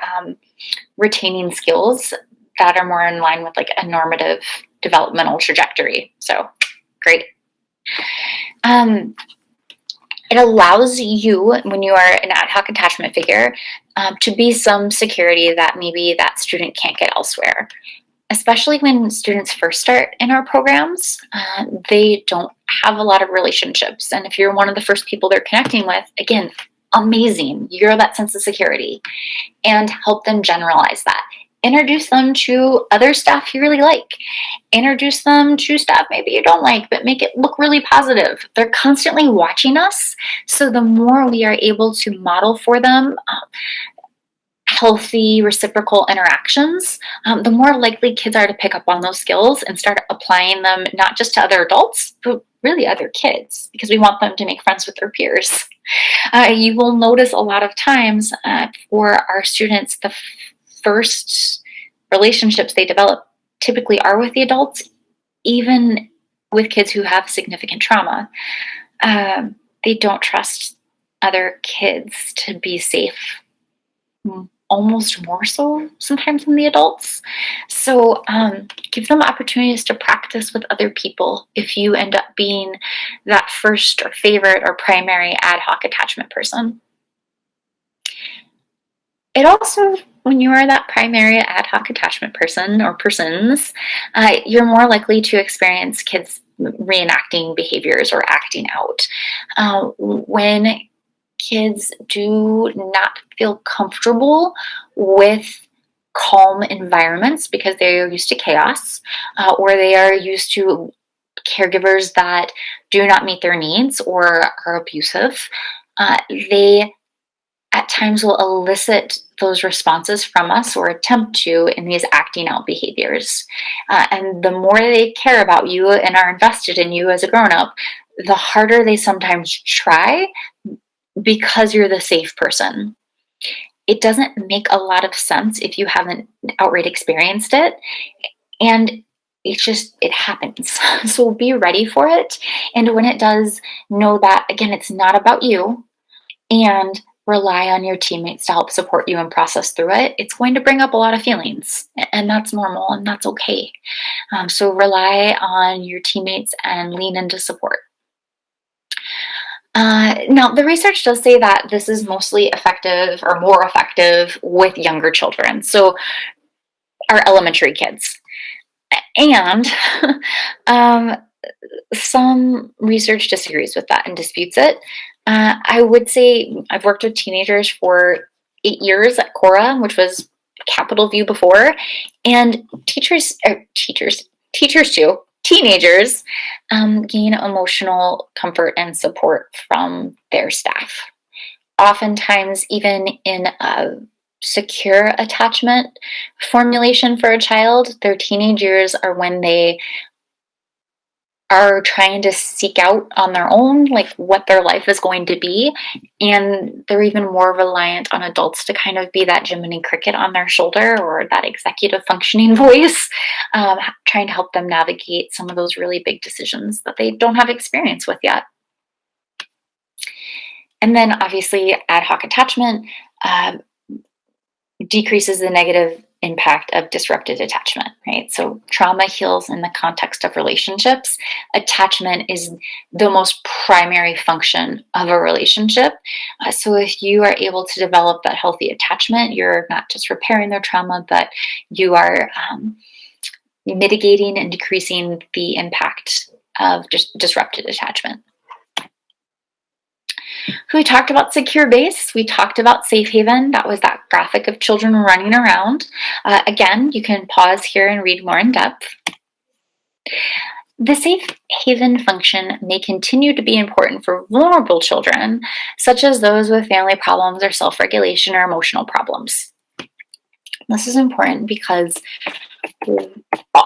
Speaker 1: retaining skills that are more in line with like a normative developmental trajectory. So great. It allows you, when you are an ad hoc attachment figure, to be some security that maybe that student can't get elsewhere. Especially when students first start in our programs, they don't have a lot of relationships. And if you're one of the first people they're connecting with, again, amazing. You're that sense of security, and help them generalize that. Introduce them to other staff you really like. Introduce them to staff maybe you don't like, but make it look really positive. They're constantly watching us. So the more we are able to model for them healthy reciprocal interactions, the more likely kids are to pick up on those skills and start applying them not just to other adults, but really other kids, because we want them to make friends with their peers. You will notice a lot of times for our students, the first relationships they develop typically are with the adults, even with kids who have significant trauma. They don't trust other kids to be safe, almost more so sometimes than the adults. So give them opportunities to practice with other people if you end up being that first or favorite or primary ad hoc attachment person. It also, when you are that primary ad hoc attachment person or persons, you're more likely to experience kids reenacting behaviors or acting out. When kids do not feel comfortable with calm environments because they're used to chaos, or they are used to caregivers that do not meet their needs or are abusive, they at times will elicit those responses from us or attempt to in these acting out behaviors. And the more they care about you and are invested in you as a grown-up, the harder they sometimes try, because you're the safe person. It doesn't make a lot of sense if you haven't outright experienced it. And it happens. So be ready for it. And when it does, know that, again, it's not about you, and rely on your teammates to help support you and process through it. It's going to bring up a lot of feelings, and that's normal and that's okay. So rely on your teammates and lean into support. Now, the research does say that this is mostly effective or more effective with younger children, so our elementary kids. And some research disagrees with that and disputes it. I would say I've worked with teenagers for 8 years at Cora, which was Capitol View before, and teenagers gain emotional comfort and support from their staff. Oftentimes, even in a secure attachment formulation for a child, their teenage years are when they are trying to seek out on their own, like what their life is going to be. And they're even more reliant on adults to kind of be that Jiminy Cricket on their shoulder, or that executive functioning voice, trying to help them navigate some of those really big decisions that they don't have experience with yet. And then obviously ad hoc attachment decreases the negative impact of disrupted attachment, right? So trauma heals in the context of relationships. Attachment is the most primary function of a relationship. So if you are able to develop that healthy attachment, you're not just repairing their trauma, but you are mitigating and decreasing the impact of just disrupted attachment. We talked about secure base. We talked about safe haven. That was that graphic of children running around. Again, you can pause here and read more in depth. The safe haven function may continue to be important for vulnerable children, such as those with family problems or self-regulation or emotional problems. This is important because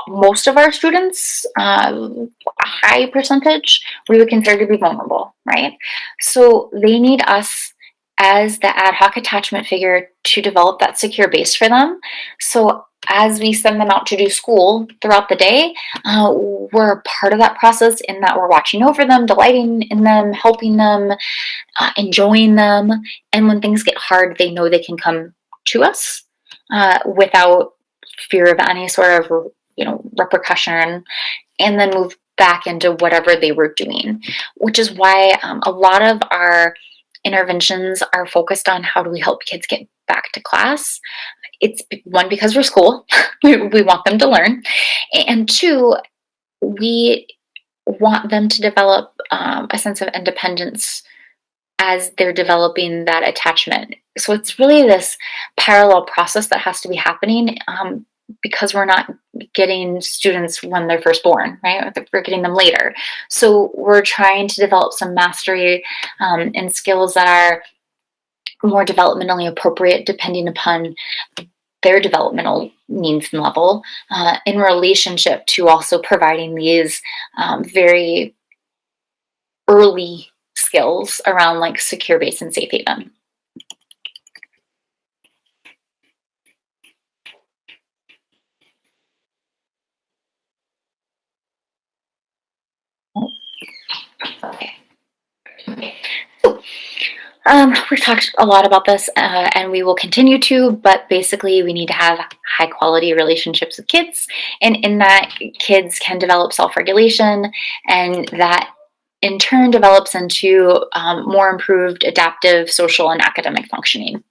Speaker 1: most of our students, a high percentage, we would consider to be vulnerable, right? So they need us as the ad hoc attachment figure to develop that secure base for them. So as we send them out to do school throughout the day, we're a part of that process in that we're watching over them, delighting in them, helping them, enjoying them. And when things get hard, they know they can come to us without fear of any sort of repercussion, and then move back into whatever they were doing, which is why a lot of our interventions are focused on how do we help kids get back to class. It's one, because we're school, we want them to learn, and two, we want them to develop a sense of independence as they're developing that attachment. So it's really this parallel process that has to be happening, because we're not getting students when they're first born, right? We're getting them later. So we're trying to develop some mastery and skills that are more developmentally appropriate depending upon their developmental needs and level, in relationship to also providing these very early skills around like secure base and safe haven. Okay. We've talked a lot about this, and we will continue to, but basically we need to have high quality relationships with kids, and in that, kids can develop self-regulation, and that in turn develops into more improved adaptive, social, and academic functioning.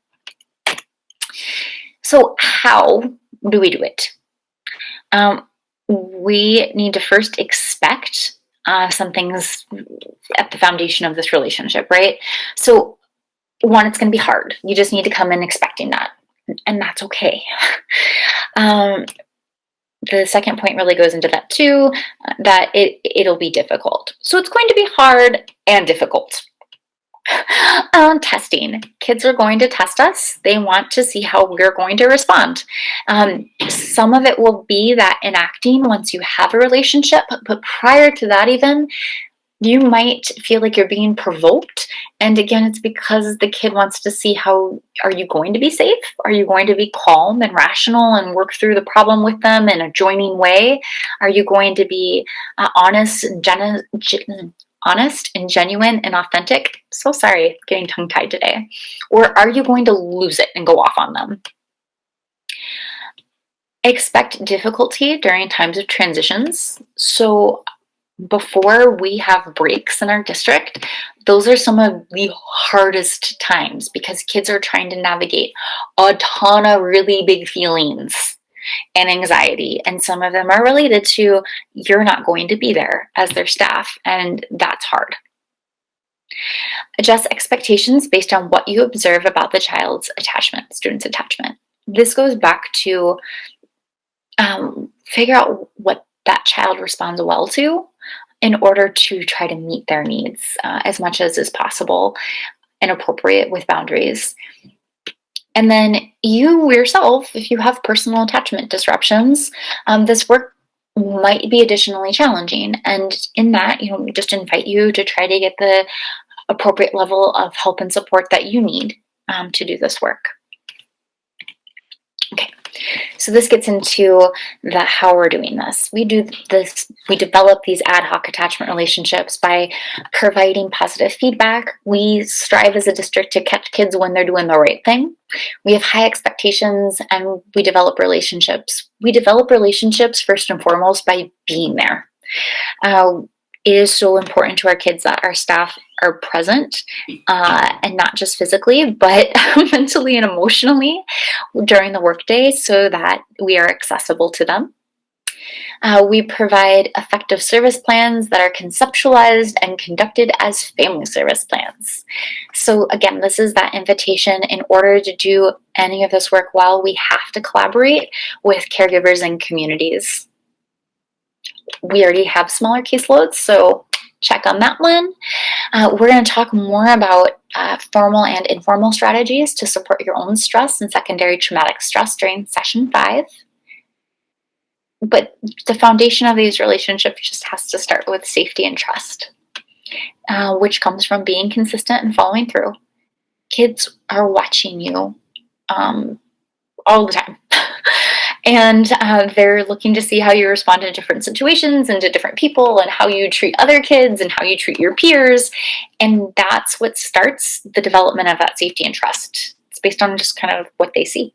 Speaker 1: So how do we do it? We need to first expect some things at the foundation of this relationship, right? So one, it's going to be hard. You just need to come in expecting that, and that's okay. The second point really goes into that too, that it'll be difficult. So it's going to be hard and difficult. Testing. Kids are going to test us. They want to see how we're going to respond. Some of it will be that enacting once you have a relationship, but prior to that even, you might feel like you're being provoked. And again, it's because the kid wants to see how, are you going to be safe? Are you going to be calm and rational and work through the problem with them in a joining way? Are you going to be honest and genuine and authentic? So sorry, getting tongue-tied today. Or are you going to lose it and go off on them? Expect difficulty during times of transitions. So before we have breaks in our district, those are some of the hardest times because kids are trying to navigate a ton of really big feelings and anxiety, and some of them are related to you're not going to be there as their staff, and that's hard. Adjust expectations based on what you observe about the child's attachment, student's attachment. This goes back to figure out what that child responds well to in order to try to meet their needs as much as is possible and appropriate with boundaries. And then you yourself, if you have personal attachment disruptions, this work might be additionally challenging. And in that, we just invite you to try to get the appropriate level of help and support that you need to do this work. Okay, so this gets into the how we're doing this. We develop these ad hoc attachment relationships by providing positive feedback. We strive as a district to catch kids when they're doing the right thing. We have high expectations, and we develop relationships. We develop relationships first and foremost by being there. It is so important to our kids that our staff are present, and not just physically, but mentally and emotionally during the workday so that we are accessible to them. We provide effective service plans that are conceptualized and conducted as family service plans. So again, this is that invitation. In order to do any of this work well, we have to collaborate with caregivers and communities. We already have smaller caseloads, so check on that one. We're going to talk more about formal and informal strategies to support your own stress and secondary traumatic stress during session 5. But the foundation of these relationships just has to start with safety and trust, which comes from being consistent and following through. Kids are watching you all the time. And they're looking to see how you respond to different situations and to different people, and how you treat other kids and how you treat your peers. And that's what starts the development of that safety and trust. It's based on just kind of what they see.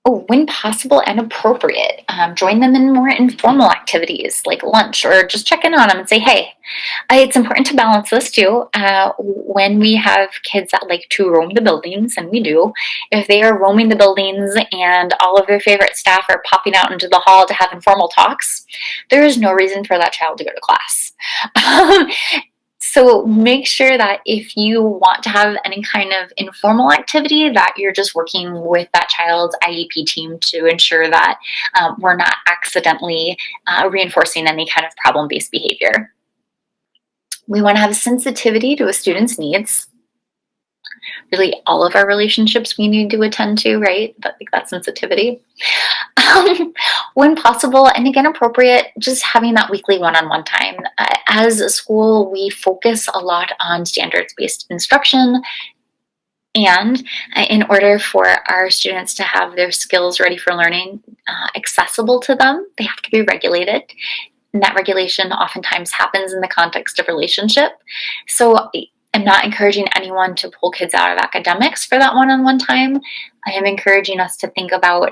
Speaker 1: Oh, when possible and appropriate, join them in more informal activities like lunch, or just check in on them and say, hey, it's important to balance this too. When we have kids that like to roam the buildings, and we do, if they are roaming the buildings and all of their favorite staff are popping out into the hall to have informal talks, there is no reason for that child to go to class. So make sure that if you want to have any kind of informal activity, that you're just working with that child's IEP team to ensure that we're not accidentally reinforcing any kind of problem-based behavior. We want to have sensitivity to a student's needs. Really, all of our relationships we need to attend to, right? That sensitivity. When possible, and again appropriate, just having that weekly one-on-one time. As a school, we focus a lot on standards-based instruction, and in order for our students to have their skills ready for learning accessible to them, they have to be regulated. And that regulation oftentimes happens in the context of relationship. So I'm not encouraging anyone to pull kids out of academics for that one-on-one time. I am encouraging us to think about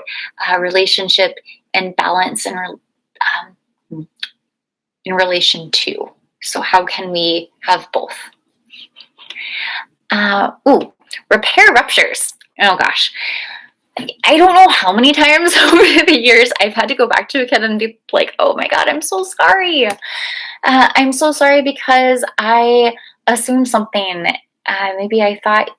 Speaker 1: relationship and balance in relation to. So how can we have both? Repair ruptures. Oh gosh. I don't know how many times over the years I've had to go back to a kid and be like, oh my God, I'm so sorry. I'm so sorry because I assumed something. Maybe I thought,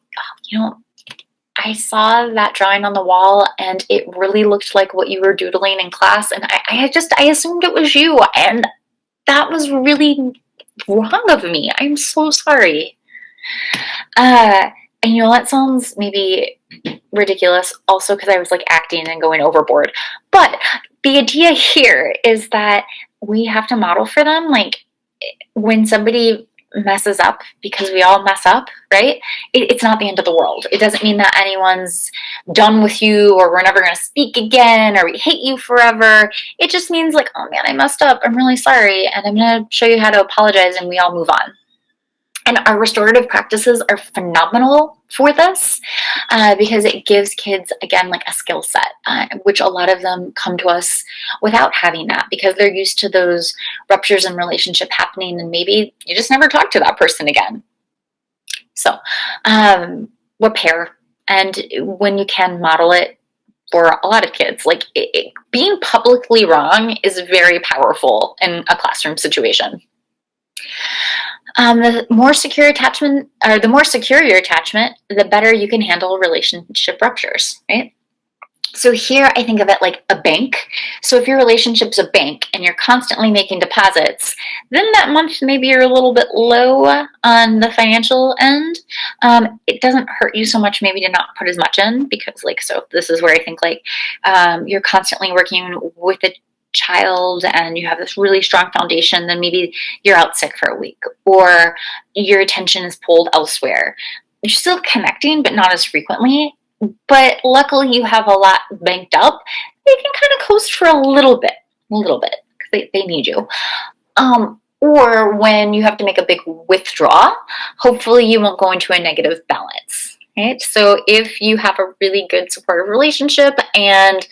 Speaker 1: I saw that drawing on the wall and it really looked like what you were doodling in class, and I assumed it was you, and that was really wrong of me. I'm so sorry. And that sounds maybe ridiculous also because I was like acting and going overboard. But the idea here is that we have to model for them, like when somebody messes up, because we all mess up, right? It's not the end of the world. It doesn't mean that anyone's done with you, or we're never going to speak again, or we hate you forever. It just means like, oh man, I messed up. I'm really sorry. And I'm going to show you how to apologize, and we all move on. And our restorative practices are phenomenal for this because it gives kids, again, like a skill set, which a lot of them come to us without having that because they're used to those ruptures in relationship happening, and maybe you just never talk to that person again. So repair, and when you can, model it for a lot of kids. Like being publicly wrong is very powerful in a classroom situation. The more secure attachment, or the more secure your attachment, the better you can handle relationship ruptures, right? So here I think of it like a bank. So if your relationship's a bank and you're constantly making deposits, then that month maybe you're a little bit low on the financial end. It doesn't hurt you so much maybe to not put as much in, because so this is where I think you're constantly working with a child and you have this really strong foundation, then maybe you're out sick for a week, or your attention is pulled elsewhere. You're still connecting, but not as frequently. But luckily you have a lot banked up. They can kind of coast for a little bit, because they need you. Or when you have to make a big withdrawal, hopefully you won't go into a negative balance, right? So if you have a really good supportive relationship and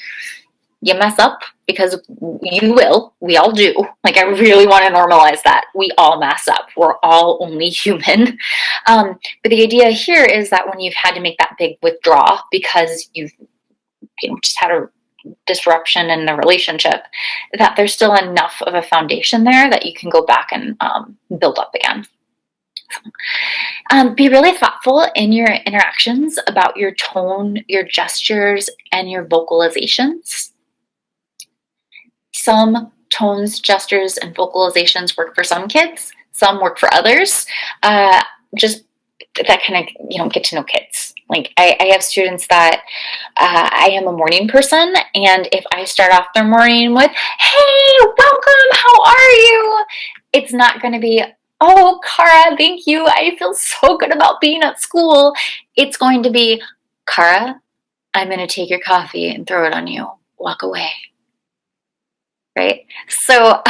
Speaker 1: you mess up, because you will, we all do. Like, I really want to normalize that. We all mess up. We're all only human. But the idea here is that when you've had to make that big withdrawal because you've just had a disruption in the relationship, that there's still enough of a foundation there that you can go back and build up again. Be really thoughtful in your interactions about your tone, your gestures, and your vocalizations. Some tones, gestures, and vocalizations work for some kids. Some work for others. Just that kind of, get to know kids. Like I have students that I am a morning person, and if I start off their morning with, "Hey, welcome, how are you?" It's not going to be, "Oh, Cara, thank you. I feel so good about being at school." It's going to be, "Cara, I'm going to take your coffee and throw it on you. Walk away." Right? So,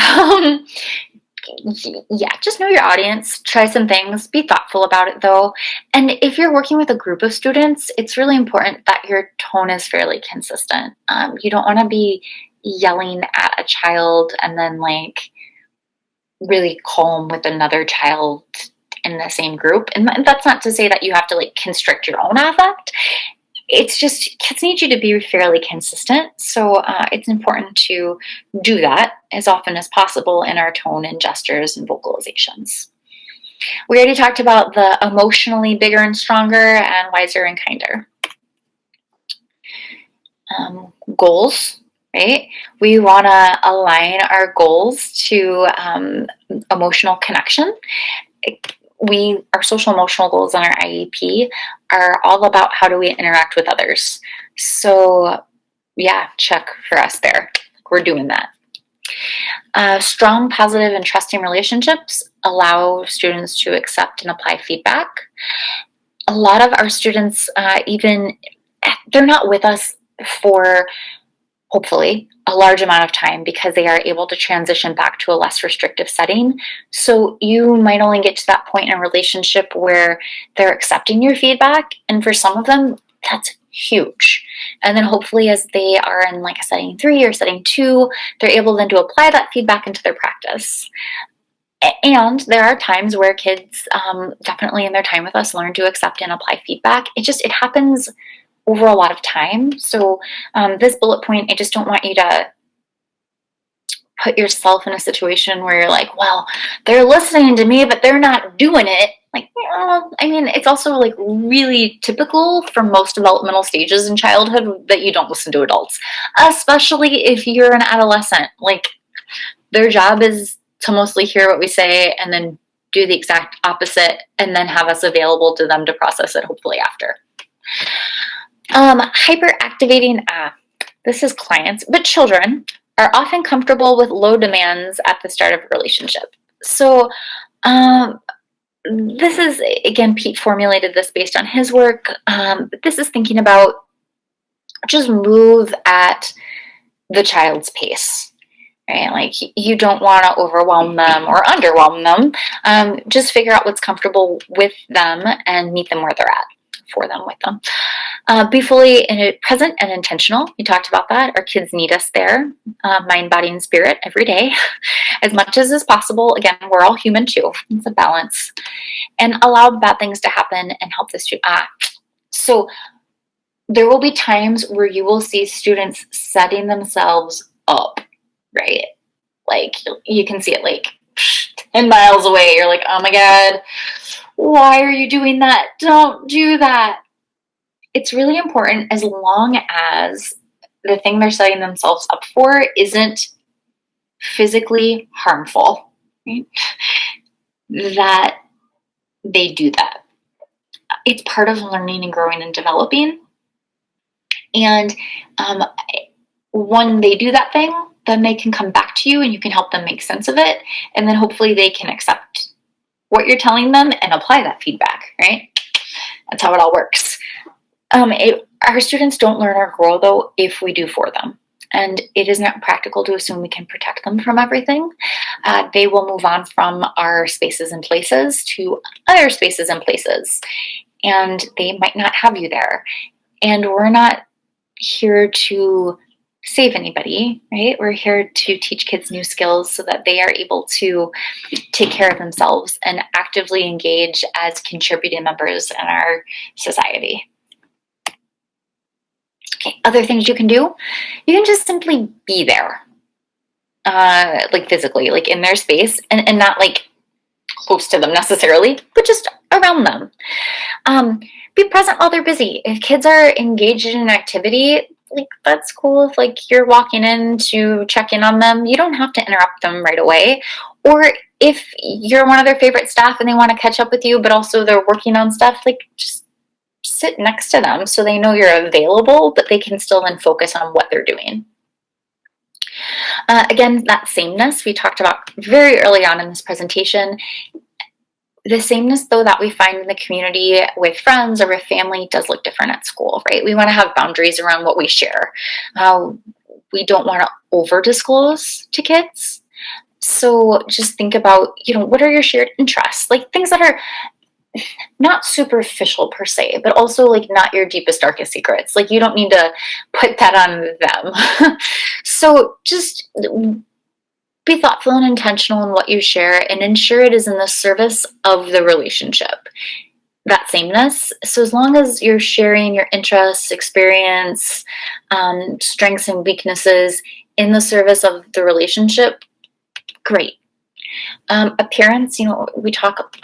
Speaker 1: yeah, just know your audience, try some things, be thoughtful about it though. And if you're working with a group of students, it's really important that your tone is fairly consistent. You don't want to be yelling at a child and then like really calm with another child in the same group. And that's not to say that you have to like constrict your own affect. It's just kids need you to be fairly consistent. So it's important to do that as often as possible in our tone and gestures and vocalizations. We already talked about the emotionally bigger and stronger and wiser and kinder. Goals, right? We want to align our goals to emotional connection. Our social emotional goals on our IEP are all about how do we interact with others. So yeah, check for us there. We're doing that. Strong, positive, and trusting relationships allow students to accept and apply feedback. A lot of our students, they're not with us for, hopefully, a large amount of time because they are able to transition back to a less restrictive setting. So you might only get to that point in a relationship where they're accepting your feedback. And for some of them, that's huge. And then hopefully as they are in like a setting 3 or setting 2, they're able then to apply that feedback into their practice. And there are times where kids definitely in their time with us learn to accept and apply feedback. It happens over a lot of time. So this bullet point, I just don't want you to put yourself in a situation where you're like, well, they're listening to me, but they're not doing it. Like, it's also like really typical for most developmental stages in childhood that you don't listen to adults, especially if you're an adolescent. Like their job is to mostly hear what we say and then do the exact opposite and then have us available to them to process it hopefully after. Hyperactivating, this is clients, but children are often comfortable with low demands at the start of a relationship. So this is, again, Pete formulated this based on his work, but this is thinking about just move at the child's pace. Right? Like you don't want to overwhelm them or underwhelm them. Just figure out what's comfortable with them and meet them where they're at. For them, with them. Be fully present and intentional. We talked about that. Our kids need us there, mind, body, and spirit every day, as much as is possible. Again, we're all human too. It's a balance. And allow bad things to happen and help the student. So there will be times where you will see students setting themselves up, right? Like you can see it like 10 miles away. You're like, oh my God, why are you doing that? Don't do that. It's really important as long as the thing they're setting themselves up for isn't physically harmful, right? That they do that. It's part of learning and growing and developing. And when they do that thing, then they can come back to you and you can help them make sense of it. And then hopefully they can accept what you're telling them and apply that feedback, right? That's how it all works. Our students don't learn or grow, though, if we do for them. And it is not practical to assume we can protect them from everything. They will move on from our spaces and places to other spaces and places. And they might not have you there. And we're not here to save anybody, right? We're here to teach kids new skills so that they are able to take care of themselves and actively engage as contributing members in our society. Okay, other things you can do. You can just simply be there, like physically, like in their space, and not like close to them necessarily, but just around them. Be present while they're busy. If kids are engaged in an activity, like, that's cool if like you're walking in to check in on them. You don't have to interrupt them right away. Or if you're one of their favorite staff and they want to catch up with you, but also they're working on stuff, like just sit next to them so they know you're available, but they can still then focus on what they're doing. Again, that sameness we talked about very early on in this presentation. The sameness, though, that we find in the community with friends or with family does look different at school, right? We want to have boundaries around what we share. We don't want to over disclose to kids. So just think about, what are your shared interests? Like things that are not superficial per se, but also like not your deepest, darkest secrets. Like you don't need to put that on them. So just be thoughtful and intentional in what you share and ensure it is in the service of the relationship. That sameness. So as long as you're sharing your interests, experience, strengths and weaknesses in the service of the relationship, great. Appearance, we talk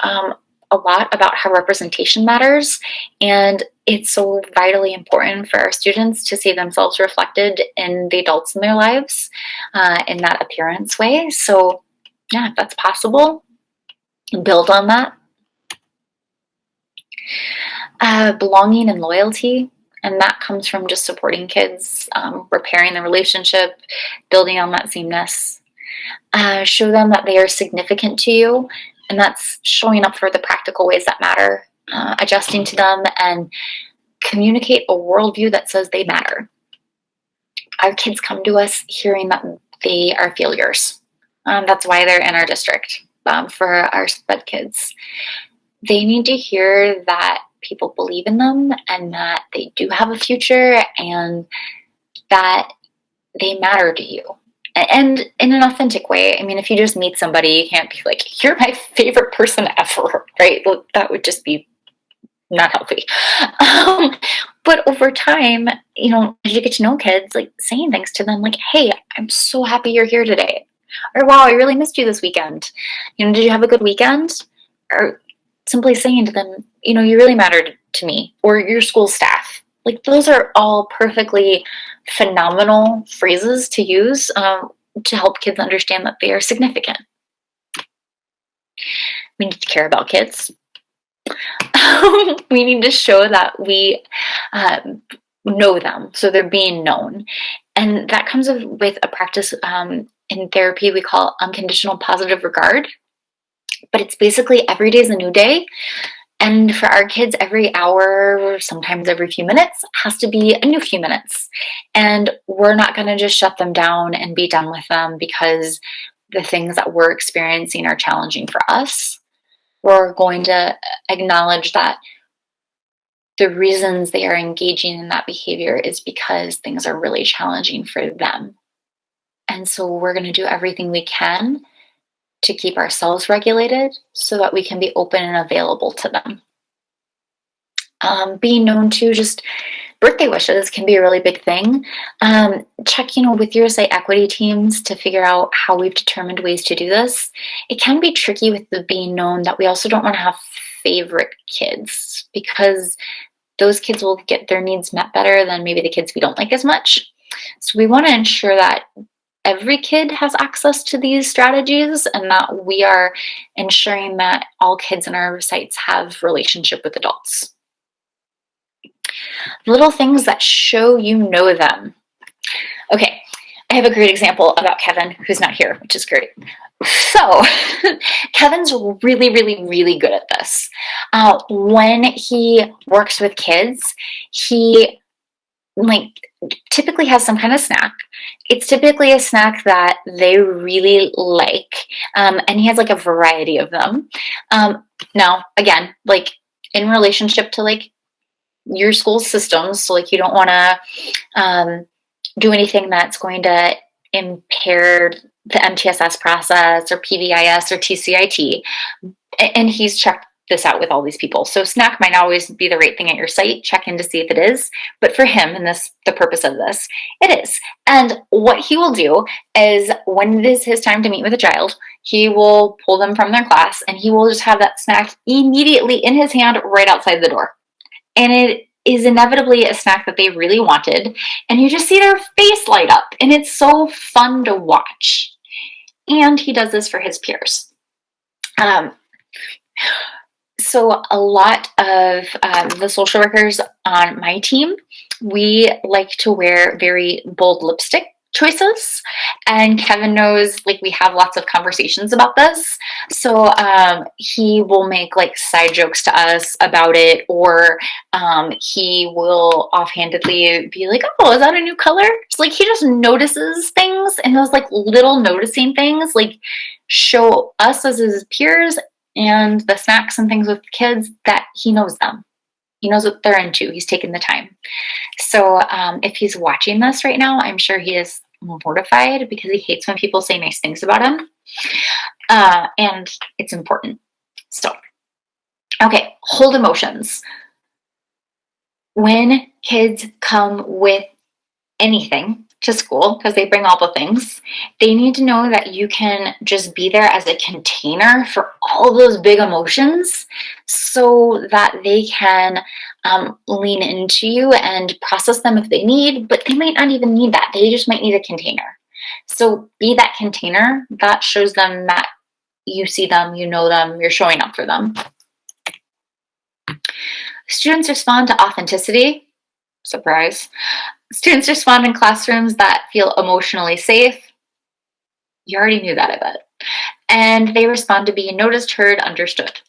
Speaker 1: a lot about how representation matters, and it's so vitally important for our students to see themselves reflected in the adults in their lives in that appearance way. So yeah, if that's possible, build on that. Belonging and loyalty, and that comes from just supporting kids, repairing the relationship, building on that sameness. Show them that they are significant to you, and that's showing up for the practical ways that matter, adjusting to them, and communicate a worldview that says they matter. Our kids come to us hearing that they are failures. That's why they're in our district for our SPED kids. They need to hear that people believe in them and that they do have a future and that they matter to you. And in an authentic way. I mean, if you just meet somebody, you can't be like, you're my favorite person ever, right? Well, that would just be not healthy. But over time, as you get to know kids, like saying things to them like, hey, I'm so happy you're here today. Or, wow, I really missed you this weekend. Did you have a good weekend? Or simply saying to them, you really mattered to me, or your school staff. Like those are all perfectly phenomenal phrases to use to help kids understand that they are significant. We need to care about kids. We need to show that we know them, so they're being known. And that comes with a practice in therapy we call unconditional positive regard. But it's basically every day is a new day. And for our kids, every hour, sometimes every few minutes, has to be a new few minutes. And we're not going to just shut them down and be done with them because the things that we're experiencing are challenging for us. We're going to acknowledge that the reasons they are engaging in that behavior is because things are really challenging for them. And so we're going to do everything we can to keep ourselves regulated so that we can be open and available to them. Being known to just birthday wishes can be a really big thing. Check, with your site equity teams to figure out how we've determined ways to do this. It can be tricky with the being known that we also don't want to have favorite kids because those kids will get their needs met better than maybe the kids we don't like as much. So we want to ensure that every kid has access to these strategies and that we are ensuring that all kids in our sites have relationship with adults. Little things that show you know them. Okay, I have a great example about Kevin, who's not here, which is great. So Kevin's really, really, really good at this. When he works with kids, he typically has some kind of snack. It's typically a snack that they really like, and he has a variety of them. Now, again, in relationship to your school systems, so you don't want to do anything that's going to impair the MTSS process or PBIS or TCIT, and he's checked this out with all these people. So snack might not always be the right thing at your site. Check in to see if it is. But for him, and the purpose of this, it is. And what he will do is when it is his time to meet with a child, he will pull them from their class and he will just have that snack immediately in his hand right outside the door. And it is inevitably a snack that they really wanted, and you just see their face light up, and it's so fun to watch. And he does this for his peers. So a lot of the social workers on my team, we like to wear very bold lipstick choices, and Kevin knows, like, we have lots of conversations about this. So he will make like side jokes to us about it, or he will offhandedly be like, oh, is that a new color? It's like he just notices things, and those like little noticing things like show us as his peers and the snacks and things with kids that he knows them. He knows what they're into. He's taken the time. So if he's watching this right now, I'm sure he is mortified because he hates when people say nice things about him. And it's important. So, okay, hold emotions. When kids come with anything to school, because they bring all the things, they need to know that you can just be there as a container for all those big emotions so that they can lean into you and process them if they need, but they might not even need that. They just might need a container. So be that container that shows them that you see them, you know them, you're showing up for them. Students respond to authenticity. Surprise. Students respond in classrooms that feel emotionally safe. You already knew that, I bet. And they respond to being noticed, heard, understood.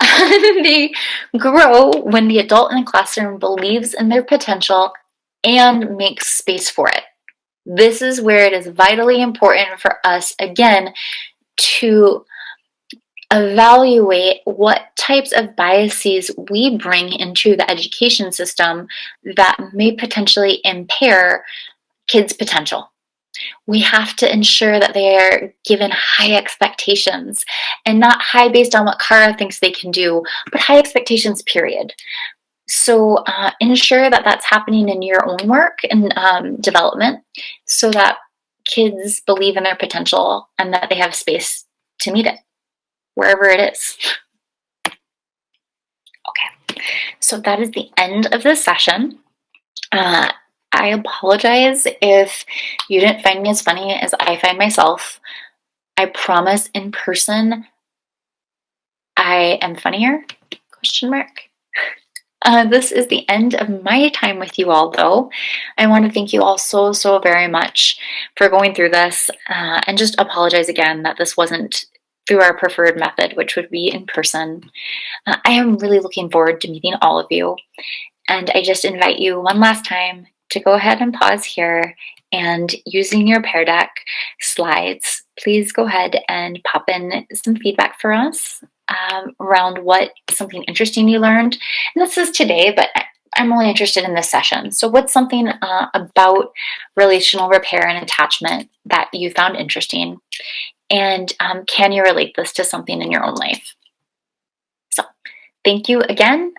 Speaker 1: They grow when the adult in the classroom believes in their potential and makes space for it. This is where it is vitally important for us, again, to evaluate what types of biases we bring into the education system that may potentially impair kids' potential. We have to ensure that they are given high expectations, and not high based on what Kara thinks they can do, but high expectations, period. So ensure that that's happening in your own work and development so that kids believe in their potential and that they have space to meet it, wherever it is. Okay, so that is the end of this session. I apologize if you didn't find me as funny as I find myself. I promise in person I am funnier, ? This is the end of my time with you all, though. I want to thank you all so, so very much for going through this, and just apologize again that this wasn't through our preferred method, which would be in person. I am really looking forward to meeting all of you, and I just invite you one last time to go ahead and pause here, and using your Pear Deck slides, please go ahead and pop in some feedback for us around what something interesting you learned. And this is today, but I'm only interested in this session. So what's something about relational repair and attachment that you found interesting? And can you relate this to something in your own life? So thank you again.